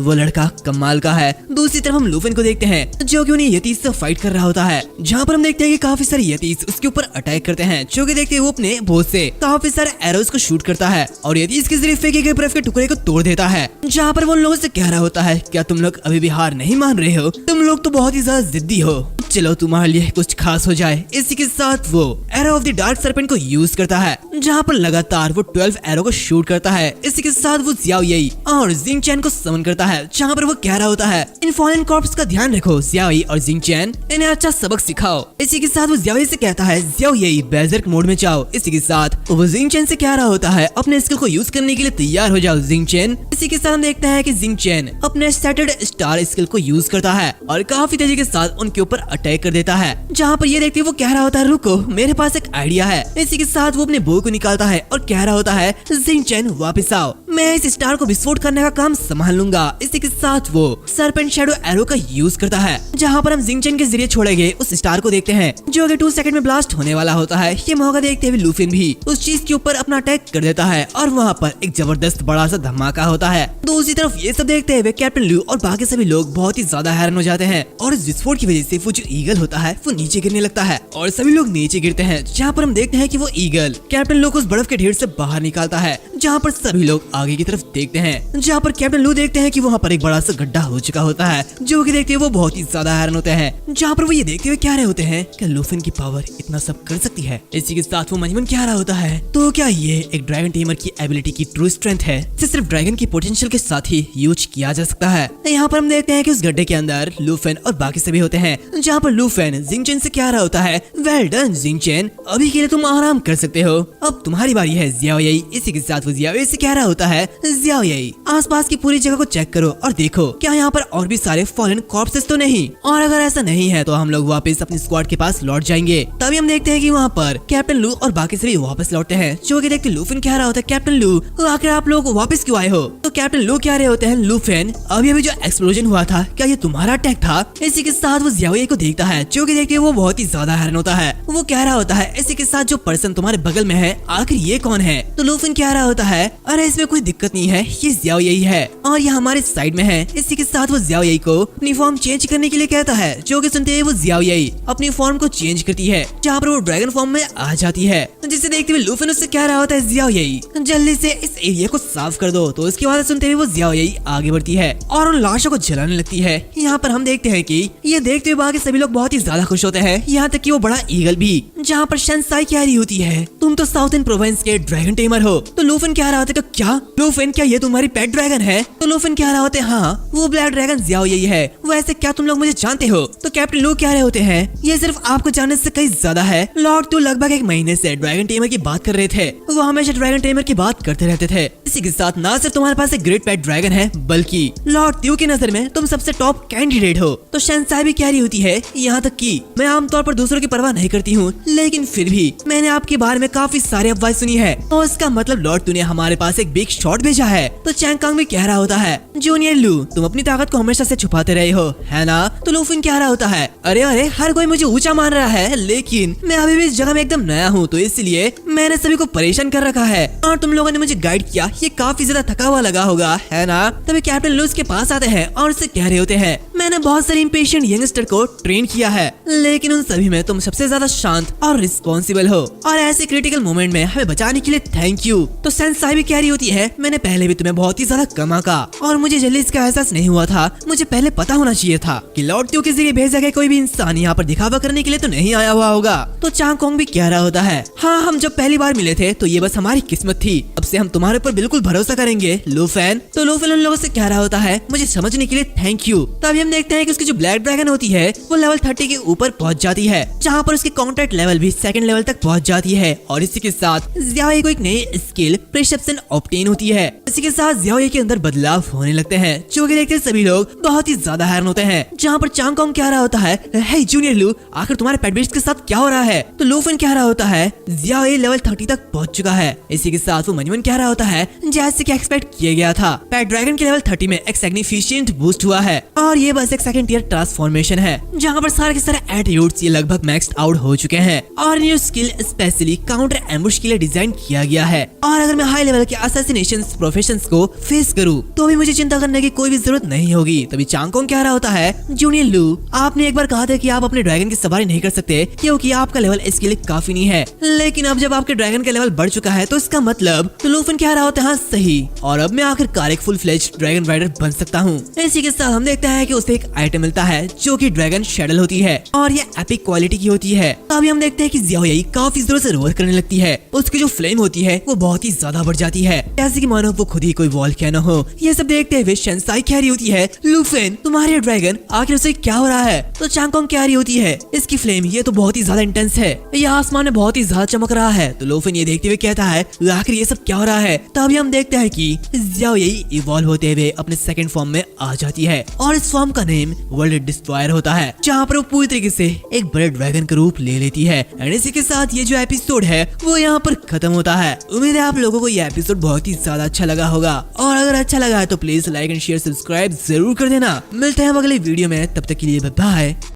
वो लड़का कमाल का है। दूसरी तरफ हम लूफेन को देखते हैं जो कि उन्हें यतीस से फाइट कर रहा होता है, जहाँ पर हम देखते हैं कि काफी सारे यतीस उसके ऊपर अटैक करते हैं, जो कि देखते हैं वो अपने बोझ से काफी सारे एरोज को शूट करता है और यतीस के जरिए फेंके गए बर्फ के टुकड़े को तोड़ देता है, जहाँ पर वो उन लोगों से कह रहा होता है क्या तुम लोग अभी भी हार नहीं मान रहे हो? तुम लोग तो बहुत ही ज्यादा जिद्दी हो, चलो तुम्हारे लिए कुछ खास हो जाए। इसी के साथ वो arrow of the dark serpent को यूज करता है, जहाँ पर लगातार वो 12 एरो को शूट करता है। इसी के साथ वो जियाओ येई और जिंग चैन को समन करता है, जहाँ पर वो कह रहा होता है इन फॉलन कॉर्प्स का ध्यान रखो जियाओ येई और जिंग चैन, इन्हें अच्छा सबक सिखाओ। इसी के साथ वो जियाओ येई से कहता है जियाओ येई बेर्सर्क मोड में जाओ। इसी के साथ वो जिंग चैन से कह रहा होता है अपने स्किल को यूज करने के लिए तैयार हो जाओ जिंग चैन। इसी के साथ हम देखते हैं कि जिंग चैन अपने सैटर्ड स्टार स्किल को यूज करता है और काफी तेजी के साथ उनके ऊपर अटैक कर देता है, जहाँ पर ये देखते वो कह रहा होता है रुको मेरे पास एक आइडिया है। इसी के साथ वो अपने बो को निकालता है और कह रहा होता है जिंग चैन वापस आओ, मैं इस स्टार को विस्फोट करने का काम संभाल लूंगा। इसी के साथ वो सर्पेंट शैडो एरो का यूज करता है, जहाँ पर हम जिंग चैन के जरिए छोड़े गए उस स्टार को देखते हैं जो कि 2 सेकंड में ब्लास्ट होने वाला होता है। ये मौका देखते हुए लूफिन भी उस चीज के ऊपर अपना अटैक कर देता है और वहाँ पर एक जबरदस्त बड़ा सा धमाका होता है। दूसरी तरफ ये सब देखते हुए कैप्टन लू और बाकी सभी लोग बहुत ही ज्यादा हैरान हो जाते हैं और इस विस्फोट की वजह से वो जो ईगल होता है वो नीचे गिरने लगता है और सभी लोग नीचे गिरते हैं, जहाँ पर हम देखते हैं कि वो ईगल कैप्टन लू को उस बर्फ के ढेर से बाहर निकालता है, जहाँ पर सभी लोग आगे की तरफ देखते हैं, जहाँ पर कैप्टन लू देखते हैं कि वहाँ पर एक बड़ा सा गड्ढा हो चुका होता है, जो कि देखते हुए वो बहुत ही ज्यादा हैरान होते हैं, जहाँ पर वो ये देखते हुए कह रहे होते हैं कि लूफिन की पावर इतना सब कर सकती है। इसी के साथ वो मजमन कह रहा होता है तो क्या ये एक ड्रैगन टेमर की एबिलिटी की ट्रू स्ट्रेंथ है, इसे सिर्फ ड्रैगन की पोटेंशियल के साथ ही यूज किया जा सकता है। यहाँ पर हम देखते हैं कि उस गड्ढे के अंदर लूफिन और बाकी सभी होते हैं, जहाँ पर लूफिन जिंग चैन से कह रहा होता है वेल डन जिंग चैन, अभी के लिए तुम आराम कर सकते हो, अब तुम्हारी बारी है जियाओ येई। इसी के साथ वो जियाओ येई से कह रहा होता है जियाओ येई आसपास की पूरी जगह को चेक करो और देखो क्या यहाँ पर और भी सारे फॉलन कॉर्प्सेस तो नहीं, और अगर ऐसा नहीं है तो हम लोग वापस अपनी स्क्वाड के पास लौट जाएंगे। तभी हम देखते हैं कि वहाँ पर कैप्टन लू और बाकी सभी वापस लौटते हैं, जो कि देखते लूफिन कह रहा होता है कैप्टन लू आखिर आप लोग वापस क्यों आए हो? तो कैप्टन लू कह रहे होते हैं लूफिन अभी अभी जो एक्सप्लोजन हुआ था क्या ये तुम्हारा अटैक था? इसी के साथ वो जियाओ येई को देखता है, जो कि देखते वो बहुत ही ज्यादा हैरान होता है। वो कह रहा होता है इसी के साथ जो पर्सन तुम्हारे बगल में है आखिर ये कौन है? तो लूफिन कह रहा होता है अरे इसमें कोई दिक्कत नहीं है, ये जियाओ येई है और ये हमारे साइड में है। इसी के साथ वो जियाओ येई को अपनी फॉर्म चेंज करने के लिए कहता है, जो कि सुनते ही वो जियाओ येई अपनी फॉर्म को चेंज करती है, जहाँ पर वो ड्रैगन फॉर्म में आ जाती है, जिसे देखते हुए लूफिन उससे कह रहा होता है जियाओ येई जल्दी से इस एरिया को साफ कर दो। तो उसकी बात सुनते हुए वो जियाओ येई आगे बढ़ती है और उन लाशों को जलाने लगती है। यहाँ पर हम देखते हैं कि ये देखते हुए बाकी सभी लोग बहुत ही ज्यादा खुश होते हैं, यहाँ तक कि वो बड़ा ईगल भी, जहाँ पर शंसाई कह रही होती है तुम तो साउथर्न प्रोविंस के ड्रैगन टेमर हो। तो लूफिन कह रहा होता है क्या लूफिन क्या ये तुम्हारी पेट ड्रैगन है? तो लूफिन कह रहा होते हैं हाँ वो ब्लैक ड्रैगन जियाओ येई है, वैसे क्या तुम लोग मुझे जानते हो? तो कैप्टन लू कह रहे होते हैं ये सिर्फ आपको जानने से कहीं ज्यादा है, लॉर्ड टू लगभग 1 महीने से ड्रैगन टेमर की बात कर रहे थे, वो हमेशा ड्रैगन टेमर की बात करते रहते थे। इसी के साथ ना सिर्फ तुम्हारे पास एक ग्रेट पेट ड्रैगन है बल्कि लॉर्ड ट्यू की नजर में तुम सबसे टॉप कैंडिडेट हो। तो शंसाई भी कह रही होती है यहाँ तक कि मैं आमतौर पर दूसरों की परवाह नहीं करती हूँ, लेकिन फिर भी मैंने आपके बारे में काफी सारी अफवाहें सुनी है और इसका मतलब लॉर्ड टू ने हमारे पास एक बिग शॉट भेजा है। तो चैंग कांग भी कह रहा होता है जूनियर लू तुम अपनी ताकत को हमेशा से छुपाते रहे हो है ना? तो लूफिन कह रहा होता है अरे अरे हर कोई मुझे ऊंचा मान रहा है, लेकिन मैं अभी भी इस जगह में एकदम नया हूँ, तो इसलिए मैंने सभी को परेशान कर रखा है और तुम लोगों ने मुझे गाइड किया, ये काफी ज्यादा थका हुआ लगा होगा है ना? तभी कैप्टन लू उसके पास आते हैं और उससे कह रहे होते हैं मैंने बहुत सारे इम्पेशेंट यंगस्टर को ट्रेन किया है, लेकिन उन सभी में तुम सबसे ज्यादा शांत और रिस्पॉन्सिबल हो, और ऐसे क्रिटिकल मोमेंट में हमें बचाने के लिए थैंक यू। तो सेंसाई भी कह रही होती है, मैंने पहले भी तुम्हें बहुत ही ज्यादा कम आंका और मुझे जल्दी इसका एहसास नहीं हुआ था। मुझे पहले पता होना चाहिए था कि लॉर्ड त्यू के जरिए भेजा गया कोई भी इंसान यहाँ पर दिखावा करने के लिए तो नहीं आया हुआ होगा। तो चांग कोंग भी कह रहा होता है, हाँ हम जब पहली बार मिले थे तो ये बस हमारी किस्मत थी, अब से हम तुम्हारे ऊपर बिल्कुल भरोसा करेंगे लूफेन। तो लूफेन उन लोगों से कह रहा होता है, मुझे समझने के लिए थैंक यू। तभी हम देखते हैं कि उसकी जो ब्लैक ड्रैगन होती है वो लेवल 30 के ऊपर पहुंच जाती है, जहाँ पर उसकी कॉन्ट्रैक्ट लेवल भी सेकंड लेवल तक पहुंच जाती है, और इसी के साथ ज़ियाओ को एक नई स्किल परसेप्शन ऑब्टेन होती है। इसी के साथ ज़ियाओ के अंदर बदलाव होने लगते हैं, जो कि देखते सभी लोग बहुत ही ज्यादा हैरान होते हैं। जहाँ पर चांग कोंग कह रहा होता है, हे जूनियर लू, आखिर तुम्हारे पेट बेस्ट के साथ क्या हो रहा है? तो लूफेन कह रहा होता है, ज़ियाओ लेवल 30 तक पहुंच चुका है। इसी के साथ वो मनवन कह रहा होता है, जैसे कि एक्सपेक्ट किया गया था, पेट ड्रैगन के लेवल 30 में एक सिग्निफिकेंट बूस्ट हुआ है, और ये बस एक सेकंड ईयर ट्रांसफॉर्मेशन है, जहाँ पर सारे के सारे एट्रिब्यूट्स ये लगभग मैक्स्ड आउट हो चुके हैं, और new skill specially counter ambush के लिए डिजाइन किया गया है। और अगर मैं हाई लेवल के असैसिनेशन प्रोफेशंस को फेस करूं तो भी मुझे चिंता करने की कोई भी जरूरत नहीं होगी। तभी चांग कोंग कह रहा होता है, जूनियर लू, आपने एक बार कहा था कि आप अपने ड्रैगन की सवारी नहीं कर सकते क्योंकि आपका लेवल इसके लिए काफी नहीं है, लेकिन अब जब आपके ड्रैगन का लेवल बढ़ चुका है तो इसका मतलब। तो लूफेन कह रहा होता है, हाँ सही, और अब मैं आखिरकार एक फुल फ्लेज्ड ड्रैगन राइडर बन सकता हूँ। इसी के साथ हम देखते हैं कि उसे एक आइटम मिलता है जो कि ड्रैगन शेडल होती है, और ये एपिक क्वालिटी की होती है। तभी हम देखते हैं कि ज़ियाओ काफी जोर से रोर करने लगती है, उसकी जो फ्लेम होती है वो बहुत ही ज्यादा बढ़ जाती है, जैसे कि मानो वो खुद ही कोई वॉल्केनो हो। ये सब देखते हुए सेंसाई कह रही होती है, लूफेन तुम्हारे ड्रैगन आखिर उसे क्या हो रहा है? तो चांग कोंग कह रही होती है, इसकी फ्लेम ये तो बहुत ही ज्यादा इंटेंस है, ये आसमान में बहुत ही ज्यादा चमक रहा है। तो लूफेन ये देखते हुए कहता है, आखिर ये सब क्या हो रहा है? तभी हम देखते हैं कि ज़ियाओ इवॉल्व होते हुए अपने सेकंड फॉर्म में आ जाती है, और इस फॉर्म का नेम वर्ल्ड डिस्ट्रॉयर होता है, जहाँ पर वो पूरी तरीके से एक बड़े ड्रैगन का रूप ले लेती है। एंड इसी के साथ ये जो एपिसोड है वो यहाँ पर खत्म होता है। उम्मीद है आप लोगों को ये एपिसोड बहुत ही ज्यादा अच्छा लगा होगा, और अगर अच्छा लगा है तो please like and share subscribe जरूर कर देना। मिलते हैं अगले वीडियो में, तब तक के लिए बाय बाय।